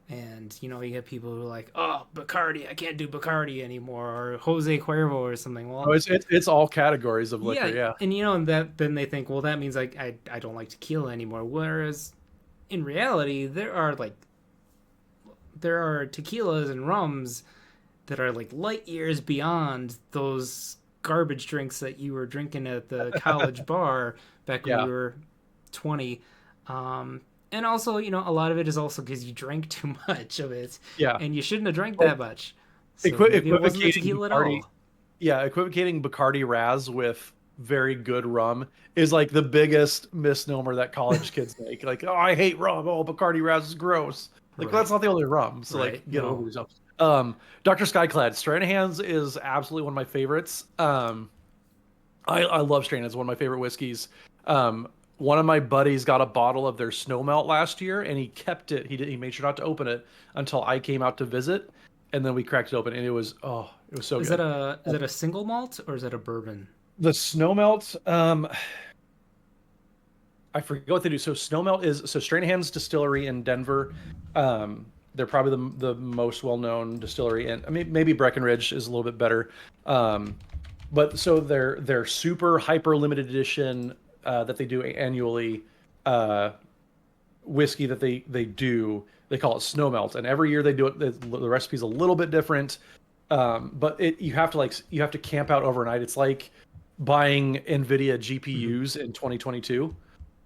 And, you know, you get people who are like, oh, Bacardi, I can't do Bacardi anymore, or Jose Cuervo or something. Well, it's all categories of liquor, yeah. And, you know, and then they think, well, that means like I don't like tequila anymore. Whereas in reality, there are tequilas and rums that are like light years beyond those garbage drinks that you were drinking at the college bar back when you were 20. And also, you know, a lot of it is also because you drank too much of it. Yeah. And you shouldn't have drank that much. So maybe it wasn't tequila at all. Yeah, equivocating Bacardi Raz with very good rum is like the biggest misnomer that college kids make. Like, oh, I hate rum. Oh, Bacardi Raz is gross. Like, that's not the only rum. So, like, get over yourself. Dr. Skyclad, Stranahan's is absolutely one of my favorites. I love Stranahan's, one of my favorite whiskeys. one of my buddies got a bottle of their snow melt last year, and he kept it. He made sure not to open it until I came out to visit, and then we cracked it open, and it was so Is good. that a single malt or is that a bourbon? The snow melt, I forget what they do. So Snowmelt is Stranahan's distillery in Denver. They're probably the most well known distillery, and I mean maybe Breckenridge is a little bit better. But so their super hyper limited edition that they do annually whiskey that they call it Snowmelt, and every year they do it. The recipe's a little bit different, but you have to camp out overnight. It's like buying NVIDIA GPUs in 2022.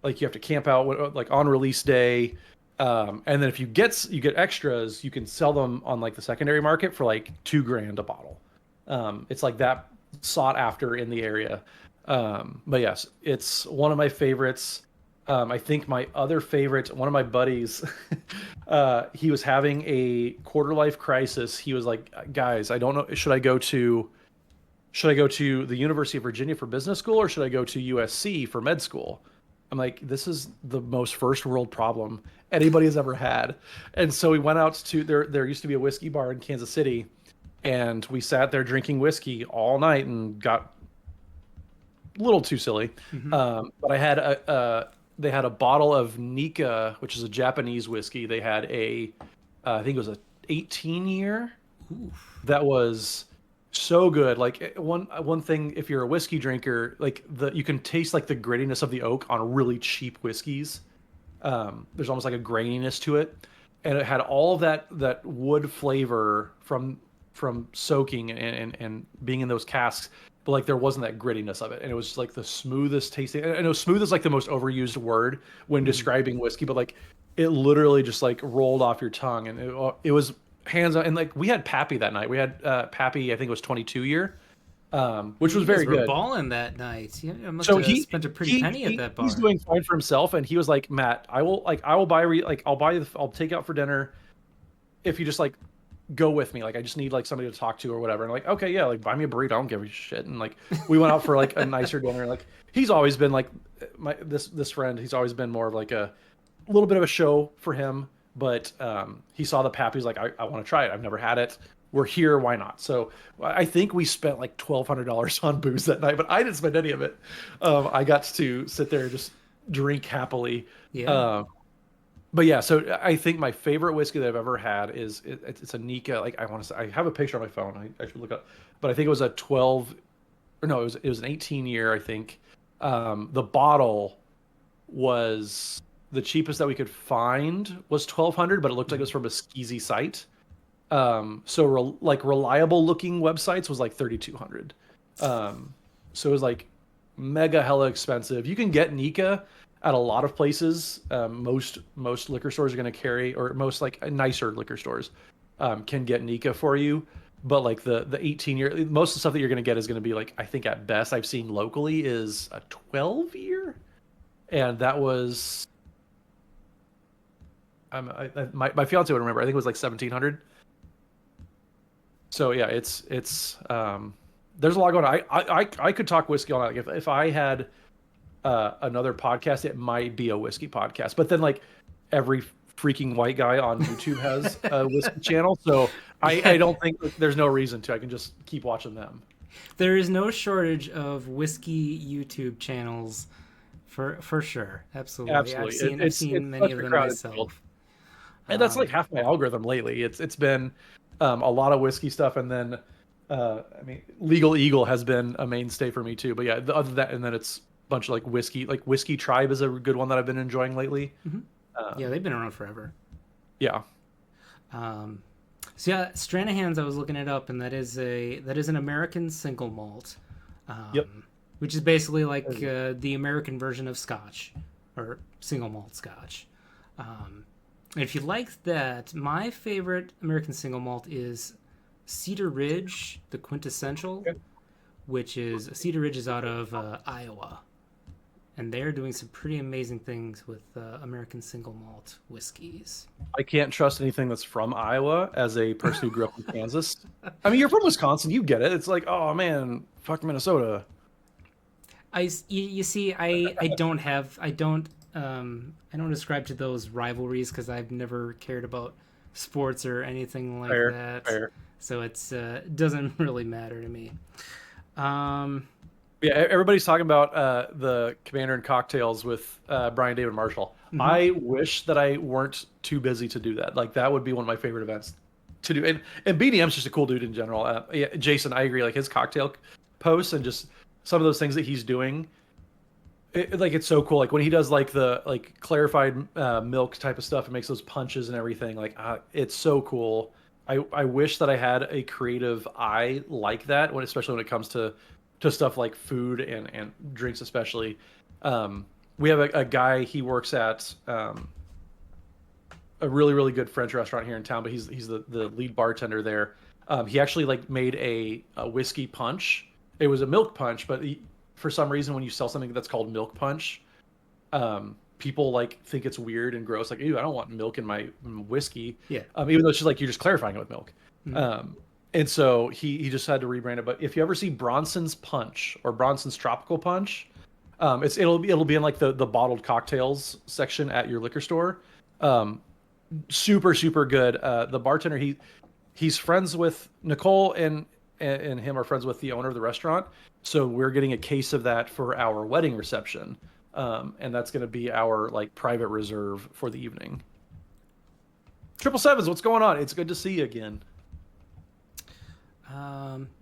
Like you have to camp out like on release day, and then if you get extras, you can sell them on like the secondary market for like $2,000 a bottle. It's like that sought after in the area. But yes, it's one of my favorites. I think my other favorite, one of my buddies, he was having a quarter life crisis. He was like, guys, I don't know, should I go to the University of Virginia for business school, or should I go to USC for med school? I'm like, this is the most first world problem anybody has ever had. And so we went out to there used to be a whiskey bar in Kansas City, and we sat there drinking whiskey all night and got a little too silly. But I had they had a bottle of Nika, which is a Japanese whiskey. They had I think it was a 18-year that was so good. Like one thing, if you're a whiskey drinker, like you can taste like the grittiness of the oak on really cheap whiskeys. There's almost like a graininess to it, and it had all of that wood flavor from soaking and being in those casks, but like there wasn't that grittiness of it, and it was like the smoothest tasting. I know smooth is like the most overused word when describing whiskey, but like it literally just like rolled off your tongue, and it was hands on. And like we had Pappy that night. We had Pappy, I think it was 22-year, which was very good. Balling that night. Yeah, I must So have spent a pretty penny at that bar. He's doing fine for himself, and he was like, Matt, I'll take out for dinner if you just like go with me. Like I just need like somebody to talk to or whatever. And like, okay, yeah, like buy me a burrito. I don't give a shit. And like we went out for like a nicer dinner. Like he's always been like this friend. He's always been more of like a little bit of a show for him. But he saw the Pap. He's like, I want to try it. I've never had it. We're here. Why not? So I think we spent like $1,200 on booze that night, but I didn't spend any of it. I got to sit there and just drink happily. Yeah. But yeah, so I think my favorite whiskey that I've ever had is it's a Nika. Like I have a picture on my phone. I should look up, but I think it was a 12, or no, it was an 18-year. I think the bottle was the cheapest that we could find was $1,200, but it looked like it was from a skeezy site. So reliable looking websites was like $3,200. So it was like mega hella expensive. You can get Nika at a lot of places. Most liquor stores are going to carry, or most like nicer liquor stores can get Nika for you. But like the 18-year, most of the stuff that you're going to get is going to be like, I think at best I've seen locally is a 12-year. And that was, my fiance would remember, I think it was like 1,700. So yeah, it's there's a lot going on. I could talk whiskey all night. Like if I had another podcast, it might be a whiskey podcast. But then like every freaking white guy on YouTube has a whiskey channel, so I don't think there's no reason to. I can just keep watching them. There is no shortage of whiskey YouTube channels for sure. Absolutely. I've seen many of them myself. And that's like half my algorithm lately. It's been a lot of whiskey stuff, and then I mean, Legal Eagle has been a mainstay for me too. But yeah, other than that, and then it's a bunch of like Whiskey Tribe is a good one that I've been enjoying lately. Yeah, they've been around forever. Yeah. So yeah, Stranahan's, I was looking it up, and that is an American single malt. Yep. Which is basically like the American version of Scotch, or single malt Scotch. If you like that, my favorite American single malt is Cedar Ridge, the quintessential, which is Cedar Ridge is out of Iowa, and they're doing some pretty amazing things with American single malt whiskeys. I can't trust anything that's from Iowa as a person who grew up in Kansas. I mean, you're from Wisconsin, you get it. It's like, oh man, fuck Minnesota. You see, I don't ascribe to those rivalries because I've never cared about sports or anything like Fair, that. fair. So it doesn't really matter to me. Um, Yeah, everybody's talking about the Commander and Cocktails with Brian David Marshall. mhm. I wish that I weren't too busy to do that. Like that would be one of my favorite events to do. And BDM's just a cool dude in general. Yeah, Jason, I agree. Like his cocktail posts and just some of those things that he's doing, like it's so cool. Like when he does like the like clarified milk type of stuff and makes those punches and everything. Like it's so cool. I wish that I had a creative eye like that when especially when it comes to stuff like food and drinks especially. We have a guy, he works at a really good French restaurant here in town, but he's the lead bartender there. He actually like made a whiskey punch. It was a milk punch, but for some reason when you sell something that's called milk punch, people like think it's weird and gross. Like, ew, I don't want milk in my whiskey. Yeah. Even though it's just like you're just clarifying it with milk. Mhm. And so he just had to rebrand it. But if you ever see Bronson's Punch or Bronson's Tropical Punch, it'll be in like the bottled cocktails section at your liquor store. Super good. The bartender he's friends with Nicole and him are friends with the owner of the restaurant. So we're getting a case of that for our wedding reception. And that's going to be our like private reserve for the evening. Triple sevens, what's going on? It's good to see you again.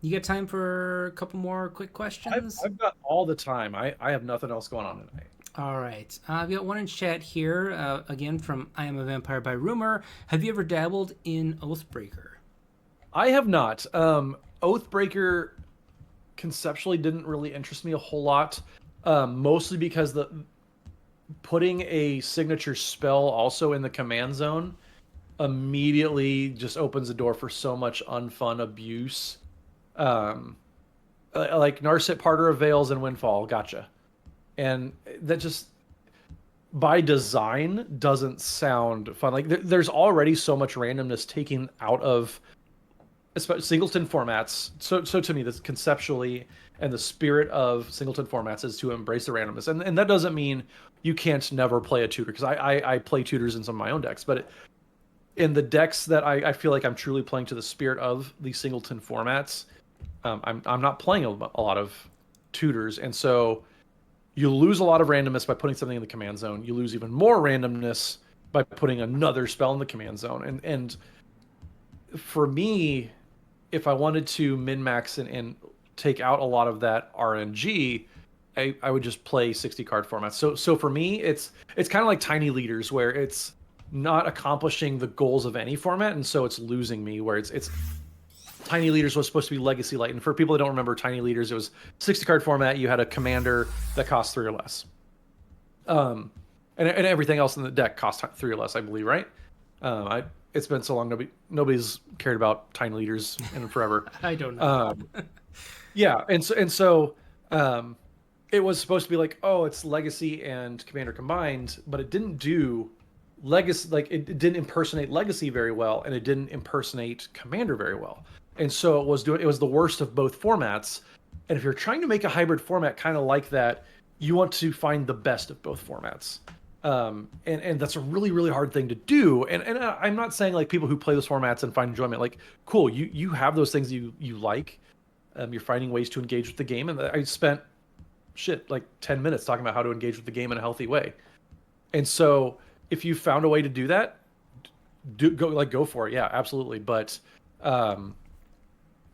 You got time for a couple more quick questions? I've got all the time. I have nothing else going on tonight. All right. I've got one in chat here, again from I Am a Vampire by Rumor. Have you ever dabbled in Oathbreaker? I have not. Oathbreaker conceptually didn't really interest me a whole lot, mostly because the putting a signature spell also in the command zone immediately just opens the door for so much unfun abuse. Like Narset Parter of Veils and Windfall, gotcha. And that just by design doesn't sound fun. Like there's already so much randomness taken out of singleton formats. So to me, this conceptually and the spirit of singleton formats is to embrace the randomness. And that doesn't mean you can't never play a tutor because I play tutors in some of my own decks, but in the decks that I feel like I'm truly playing to the spirit of these singleton formats, I'm not playing a lot of tutors, and so you lose a lot of randomness by putting something in the command zone. You lose even more randomness by putting another spell in the command zone. And for me, if I wanted to min-max and take out a lot of that RNG, I would just play 60 card formats. So for me, it's kind of like tiny leaders where it's not accomplishing the goals of any format, and so it's losing me where it's Tiny Leaders was supposed to be Legacy Light, and for people that don't remember Tiny Leaders, it was 60 card format. You had a commander that cost 3 or less, and everything else in the deck cost 3 or less, I believe, right? It's been so long, nobody's cared about Tiny Leaders in forever. I don't know. Yeah, and so it was supposed to be like, oh, it's Legacy and Commander combined, but it didn't do Legacy, like it didn't impersonate Legacy very well, and it didn't impersonate Commander very well. And so it was the worst of both formats. And if you're trying to make a hybrid format kind of like that, you want to find the best of both formats. And that's a really hard thing to do. And I'm not saying like people who play those formats and find enjoyment, like cool, you have those things you like. You're finding ways to engage with the game, and I spent like 10 minutes talking about how to engage with the game in a healthy way. And so if you found a way to do that, go for it. Yeah, absolutely. But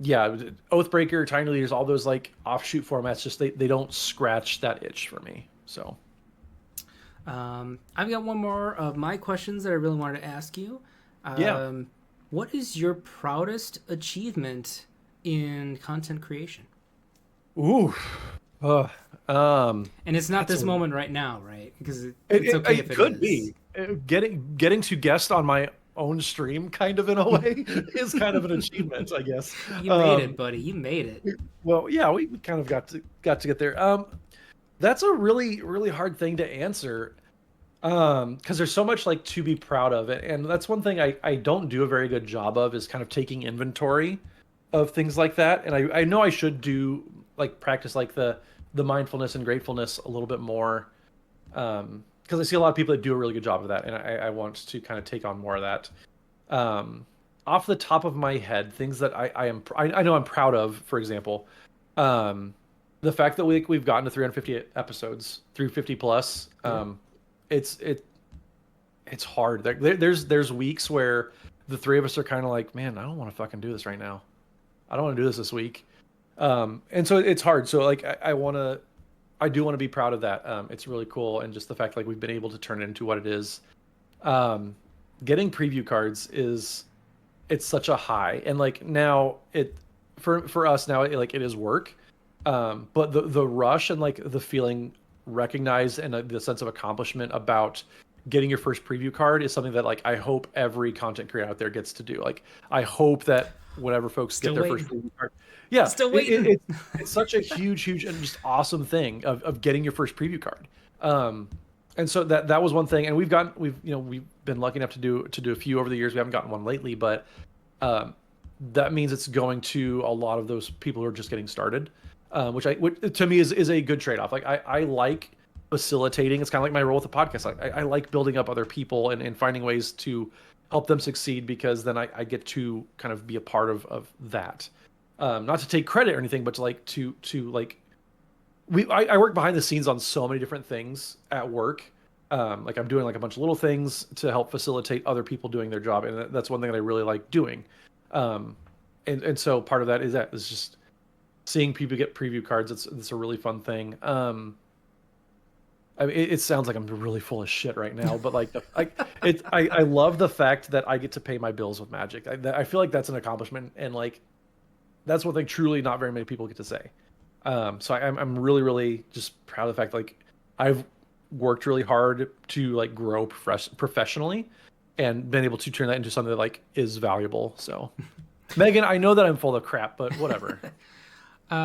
yeah, Oathbreaker, Tiny Leaders, all those like offshoot formats, just they don't scratch that itch for me. So I've got one more of my questions that I really wanted to ask you. Yeah. What is your proudest achievement in content creation? Ooh. And it's not this moment right now, right? Because it's okay if it could is. be. Getting to guest on my own stream kind of in a way is kind of an achievement, I guess. You made it, buddy. You made it. Well, yeah, we kind of got to get there. That's a really hard thing to answer. Because there's so much like to be proud of it. And that's one thing I don't do a very good job of is kind of taking inventory of things like that. And I know I should do like practice like the the mindfulness and gratefulness a little bit more. Because I see a lot of people that do a really good job of that, and I want to kind of take on more of that. Off the top of my head, things that I know I'm proud of, for example, the fact that we've gotten to 350 episodes, 350 plus. It's hard. There's weeks where the three of us are kind of like, man, I don't want to fucking do this right now. I don't want to do this week. And so it's hard. So like I do want to be proud of that. It's really cool, and just the fact like we've been able to turn it into what it is. Getting preview cards it's such a high, and like now for us now it is work. But the rush and like the feeling recognized and the sense of accomplishment about getting your first preview card is something that like I hope every content creator out there gets to do. Like I hope that whenever folks get their first preview card, yeah, Still waiting. it's such a huge and just awesome thing of getting your first preview card. And so that was one thing, and we've been lucky enough to do a few over the years. We haven't gotten one lately, but that means it's going to a lot of those people who are just getting started, which to me is a good trade-off. Like I like facilitating. It's kind of like my role with the podcast. I like building up other people and finding ways to help them succeed, because then I get to kind of be a part of that. Not to take credit or anything, but to like I work behind the scenes on so many different things at work. Like I'm doing like a bunch of little things to help facilitate other people doing their job, and that's one thing that I really like doing. And so part of that is just seeing people get preview cards. It's a really fun thing. I mean, it sounds like I'm really full of shit right now, but like I love the fact that I get to pay my bills with Magic. I feel like that's an accomplishment, and like that's one thing truly not very many people get to say. So I'm really, really just proud of the fact like I've worked really hard to like grow professionally and been able to turn that into something that like is valuable. So Megan, I know that I'm full of crap, but whatever.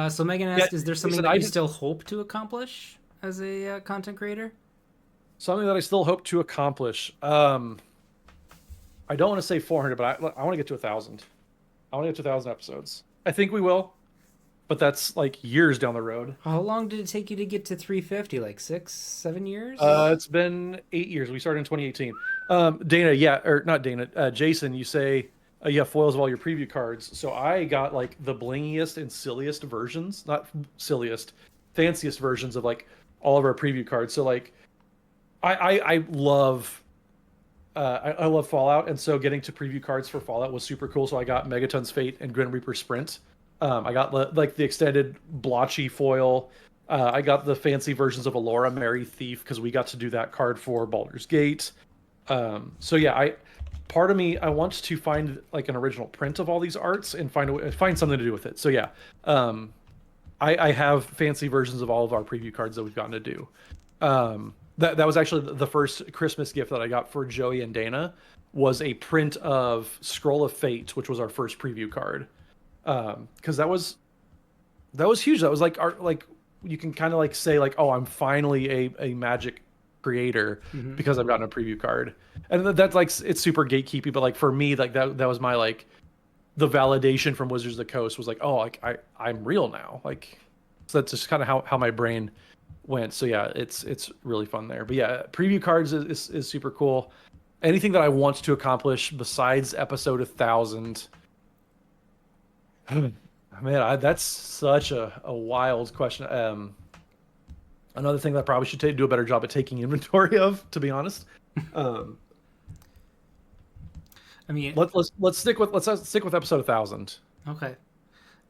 So Megan asked, is there something that you just still hope to accomplish as a content creator? Something that I still hope to accomplish. I don't want to say 400, but I want to get to 1,000. I want to get to 1,000 episodes. I think we will, but that's like years down the road. How long did it take you to get to 350? Like 6-7 years? It's been 8 years. We started in 2018. Dana, yeah, or not Dana. Jason, you say you have foils of all your preview cards. So I got like the blingiest and silliest versions, not silliest, fanciest versions of like all of our preview cards. So like, I love. I love Fallout, and so getting to preview cards for Fallout was super cool. So I got Megaton's Fate and Grim Reaper Sprint. I got like the extended blotchy foil. I got the fancy versions of Alora, Merry Thief, because we got to do that card for Baldur's Gate. So yeah, part of me, I want to find like an original print of all these arts and find something to do with it. So yeah, I have fancy versions of all of our preview cards that we've gotten to do. That was actually the first Christmas gift that I got for Joey and Dana, was a print of Scroll of Fate, which was our first preview card. Because that was huge. That was like you can kind of like say like, oh, I'm finally a Magic creator because I've gotten a preview card, and that's like it's super gatekeepy. But like for me, like that was my like the validation from Wizards of the Coast was like, oh, like I'm real now. Like so that's just kind of how my brain went. So yeah, it's really fun there. But yeah, preview cards is super cool. Anything that I want to accomplish besides episode 1,000. Man, that's such a wild question. Another thing that I probably should do a better job at taking inventory of, to be honest. I mean, let's stick with episode 1,000. Okay.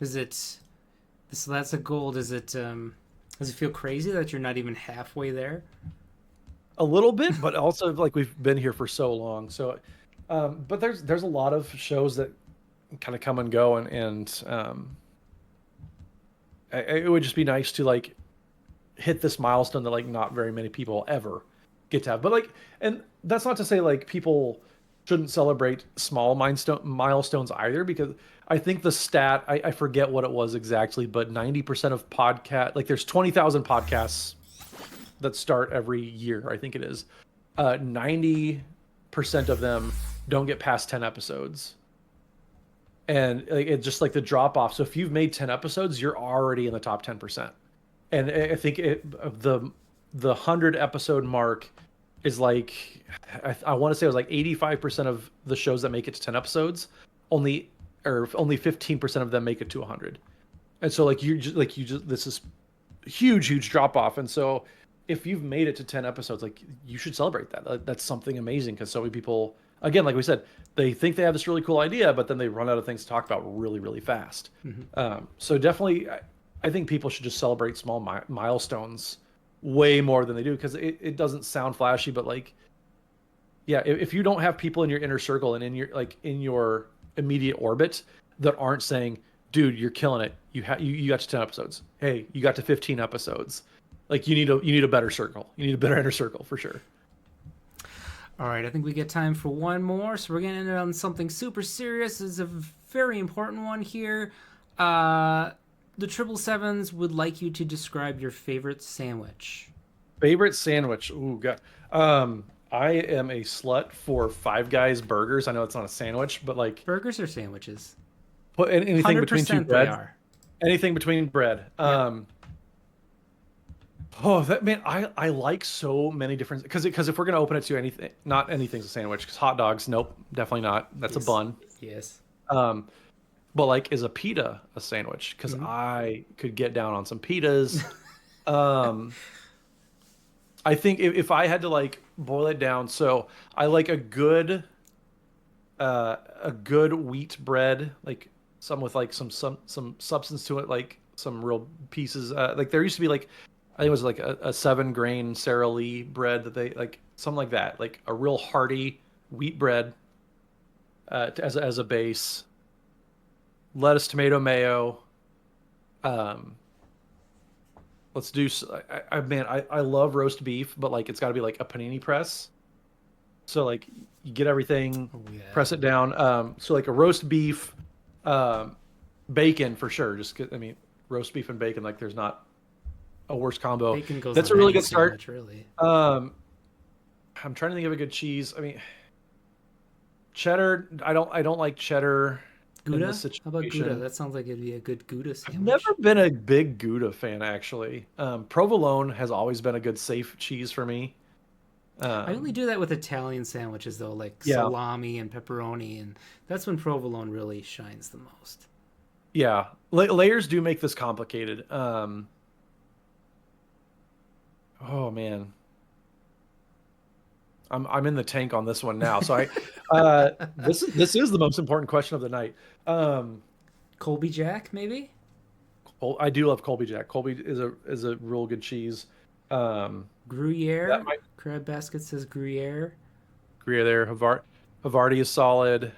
So that's a goal. Does it feel crazy that you're not even halfway there? A little bit, but also like we've been here for so long. So, but there's a lot of shows that kind of come and go, and it would just be nice to like hit this milestone that like not very many people ever get to have. But like, and that's not to say like people shouldn't celebrate small milestones either, because I think the stat, I forget what it was exactly, but 90% of like there's 20,000 podcasts that start every year, I think it is. 90% of them don't get past 10 episodes. And like, it's just like the drop off. So if you've made 10 episodes, you're already in the top 10%. and I think the 100 episode mark is like, I want to say it was like 85% of the shows that make it to 10 episodes, only 15% of them make it to 100. And so like you just this is huge drop off. And so if you've made it to 10 episodes, like you should celebrate that. That's something amazing, because so many people, again, like we said, they think they have this really cool idea, but then they run out of things to talk about really fast. So definitely, I think people should just celebrate small milestones way more than they do, because it doesn't sound flashy, but like, yeah, if you don't have people in your inner circle and in your immediate orbit that aren't saying, dude, you're killing it, you got to 10 episodes, hey, you got to 15 episodes, like you need a better circle, you need a better inner circle for sure. All right, I think we get time for one more, so we're gonna end it on something super serious. It's a very important one here. The 777s would like you to describe your favorite sandwich. Favorite sandwich? Ooh, God. I am a slut for Five Guys burgers. I know it's not a sandwich, but like, Burgers or sandwiches? put anything between two 100% they breads. are. Anything between bread. Oh, that man, I like so many different, because if we're gonna open it to anything, not anything's a sandwich. Because hot dogs, nope, definitely not. That's a bun. Yes. But like, is a pita a sandwich? Because I could get down on some pitas. I think if I had to like boil it down, so I like a good wheat bread, like some with like some substance to it, like some real pieces. Like there used to be like, I think it was like a 7 grain Sara Lee bread that they like, something like that, like a real hearty wheat bread as a base. Lettuce, tomato, mayo. Let's do. I love roast beef, but like it's got to be like a panini press. So like you get everything, press it down. So like a roast beef, bacon for sure. I mean, roast beef and bacon, like there's not a worse combo. Bacon goes That's on a really any good start. sandwich, really. I'm trying to think of a good cheese. I mean, cheddar. I don't like cheddar. Gouda? How about Gouda? That sounds like it'd be a good Gouda sandwich. I've never been a big Gouda fan, actually. Provolone has always been a good safe cheese for me. I only do that with Italian sandwiches, though, like salami and pepperoni, and that's when provolone really shines the most. Yeah, layers do make this complicated. Oh man, I'm in the tank on this one now. So this is the most important question of the night. Colby Jack, maybe. I do love Colby Jack. Colby is a real good cheese. Gruyere. Crab Basket says Gruyere. Gruyere there. Havarti is solid.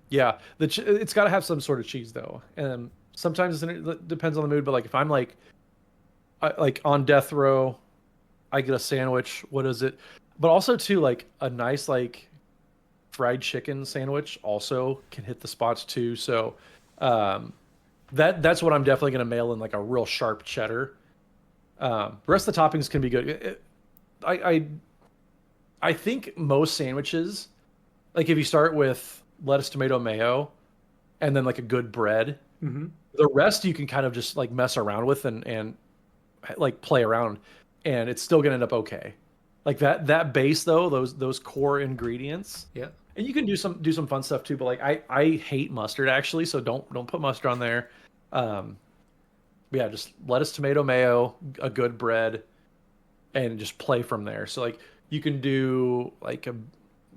Yeah, it's got to have some sort of cheese though. And sometimes it depends on the mood. But like if I'm like on death row, I get a sandwich. What is it? But also too, like a nice like fried chicken sandwich also can hit the spots too. So that's what I'm definitely going to mail in, like a real sharp cheddar. The rest of the toppings can be good. I think most sandwiches, like if you start with lettuce, tomato, mayo, and then like a good bread, the rest you can kind of just like mess around with and like play around, and it's still gonna end up okay. Like that base though, those core ingredients. Yeah. And you can do some fun stuff too, but like I hate mustard actually, so don't put mustard on there. Yeah, just lettuce, tomato, mayo, a good bread, and just play from there. So like you can do like a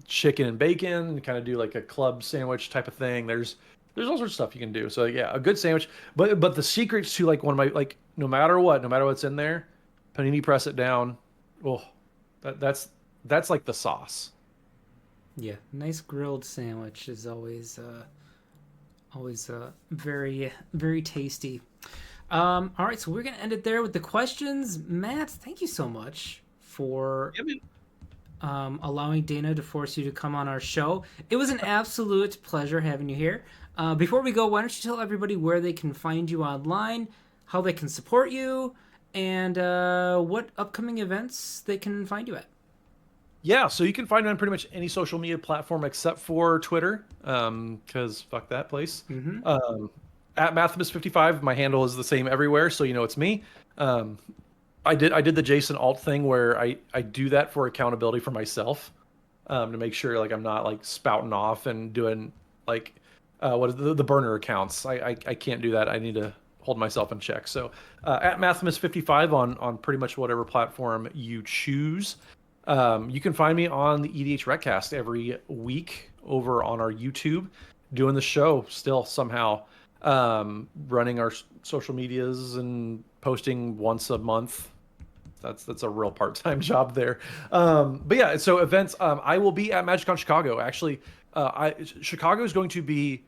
chicken and bacon, kind of do like a club sandwich type of thing. There's all sorts of stuff you can do. So yeah, a good sandwich. But the secrets to like one of my, like no matter what's in there, panini press it down. Oh, that's like the sauce. Yeah, nice grilled sandwich is always very very tasty. All right, so we're gonna end it there with the questions. Matt, thank you so much for allowing Dana to force you to come on our show. It was an absolute pleasure having you here. Before we go, why don't you tell everybody where they can find you online, how they can support you, and what upcoming events they can find you at. Yeah, so you can find me on pretty much any social media platform except for Twitter, because fuck that place. at Mathimus55. My handle is the same everywhere, so you know it's me. I did the Jason Alt thing where I do that for accountability for myself, to make sure like I'm not like spouting off and doing like what is the burner accounts. I can't do that. I need to hold myself in check. So at Mathimus55 on pretty much whatever platform you choose. You can find me on the EDHRECast every week over on our YouTube, doing the show still somehow, running our social medias and posting once a month. That's a real part-time job there. But yeah, so events. I will be at MagicCon Chicago. Actually, Chicago is going to be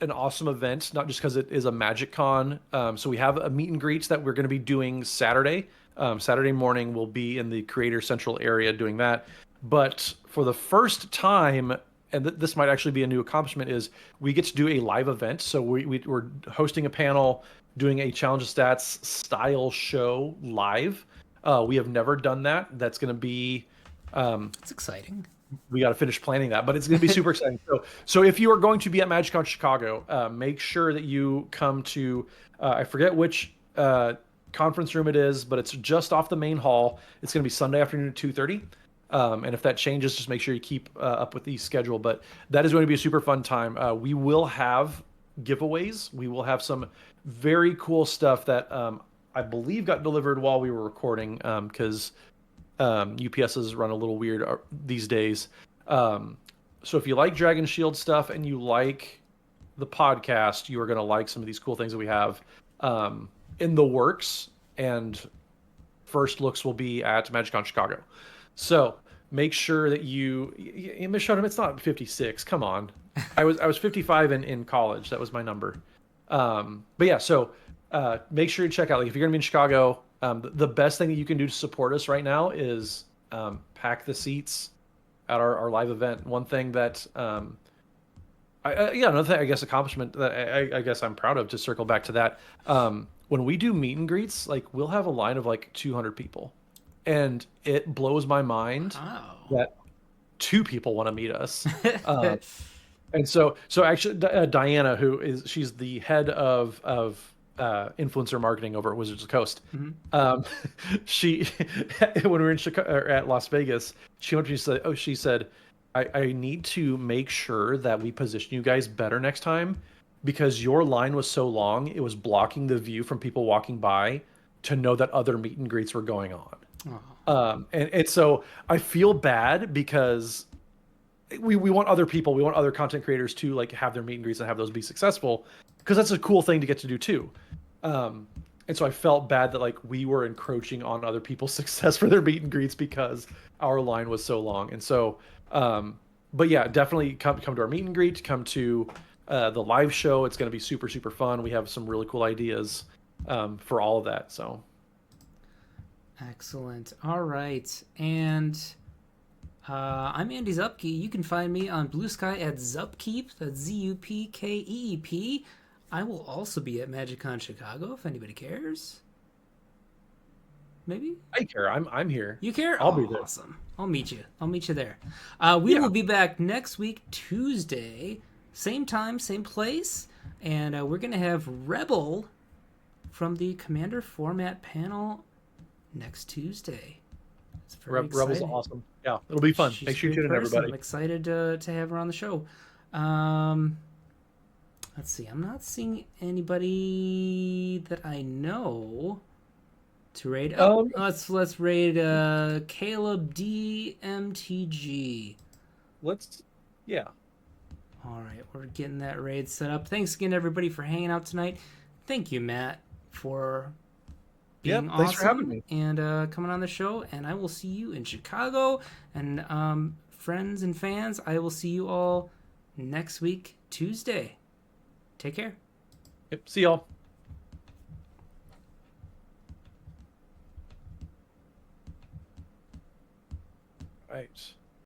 an awesome event, not just because it is a Magic Con. So we have a meet and greets that we're going to be doing Saturday. Saturday morning, we'll be in the Creator Central area doing that. But for the first time, and this might actually be a new accomplishment, is we get to do a live event. So we're hosting a panel, doing a Challenge of Stats style show live. We have never done that. That's going to be... It's exciting. We got to finish planning that, but it's going to be super exciting. So if you are going to be at MagicCon Chicago, make sure that you come to, I forget which conference room it is, but it's just off the main hall. It's going to be Sunday afternoon at 2:30. And if that changes, just make sure you keep up with the schedule. But that is going to be a super fun time. We will have giveaways. We will have some very cool stuff that I believe got delivered while we were recording, because UPSs run a little weird these days. So if you like Dragon Shield stuff and you like the podcast, you are going to like some of these cool things that we have in the works. And first looks will be at MagicCon Chicago. So make sure that Miss Shodham, it's not 56. Come on. I was 55 in college. That was my number. But yeah, so make sure you check out, like, if you're going to be in Chicago, the best thing that you can do to support us right now is pack the seats at our live event. One thing that, another thing, I guess, accomplishment that I guess I'm proud of, to circle back to that. When we do meet and greets, like, we'll have a line of like 200 people, and it blows my mind that 2 people want to meet us. And so actually, Diana, she's the head of influencer marketing over at Wizards of the Coast. She, when we were in Chicago, or at Las Vegas, she said, I need to make sure that we position you guys better next time, because your line was so long, it was blocking the view from people walking by to know that other meet and greets were going on. And so I feel bad, because we want other people, we want other content creators to like have their meet and greets and have those be successful, because that's a cool thing to get to do too. And so I felt bad that like we were encroaching on other people's success for their meet and greets because our line was so long. And so, but yeah, definitely come to our meet and greet, come to the live show. It's going to be super, super fun. We have some really cool ideas for all of that. So excellent. All right. And I'm Andy Zupke. You can find me on Blue Sky at Zupkeep. That's Zupkeep. I will also be at MagicCon Chicago if anybody cares. Maybe? I care. I'm here. You care? I'll be there. Awesome. I'll meet you there. We will be back next week, Tuesday. Same time, same place. And we're going to have Rebel from the Commander Format panel next Tuesday. It's very exciting. Rebel's awesome. Yeah, it'll be fun. Make sure you tune in, everybody. I'm excited to have her on the show. Let's see. I'm not seeing anybody that I know to raid. Let's raid Caleb DMTG. Yeah. All right, we're getting that raid set up. Thanks again, everybody, for hanging out tonight. Thank you, Matt, for being awesome. Thanks for having me and coming on the show. And I will see you in Chicago. And friends and fans, I will see you all next week, Tuesday. Take care. Yep. See y'all. Right.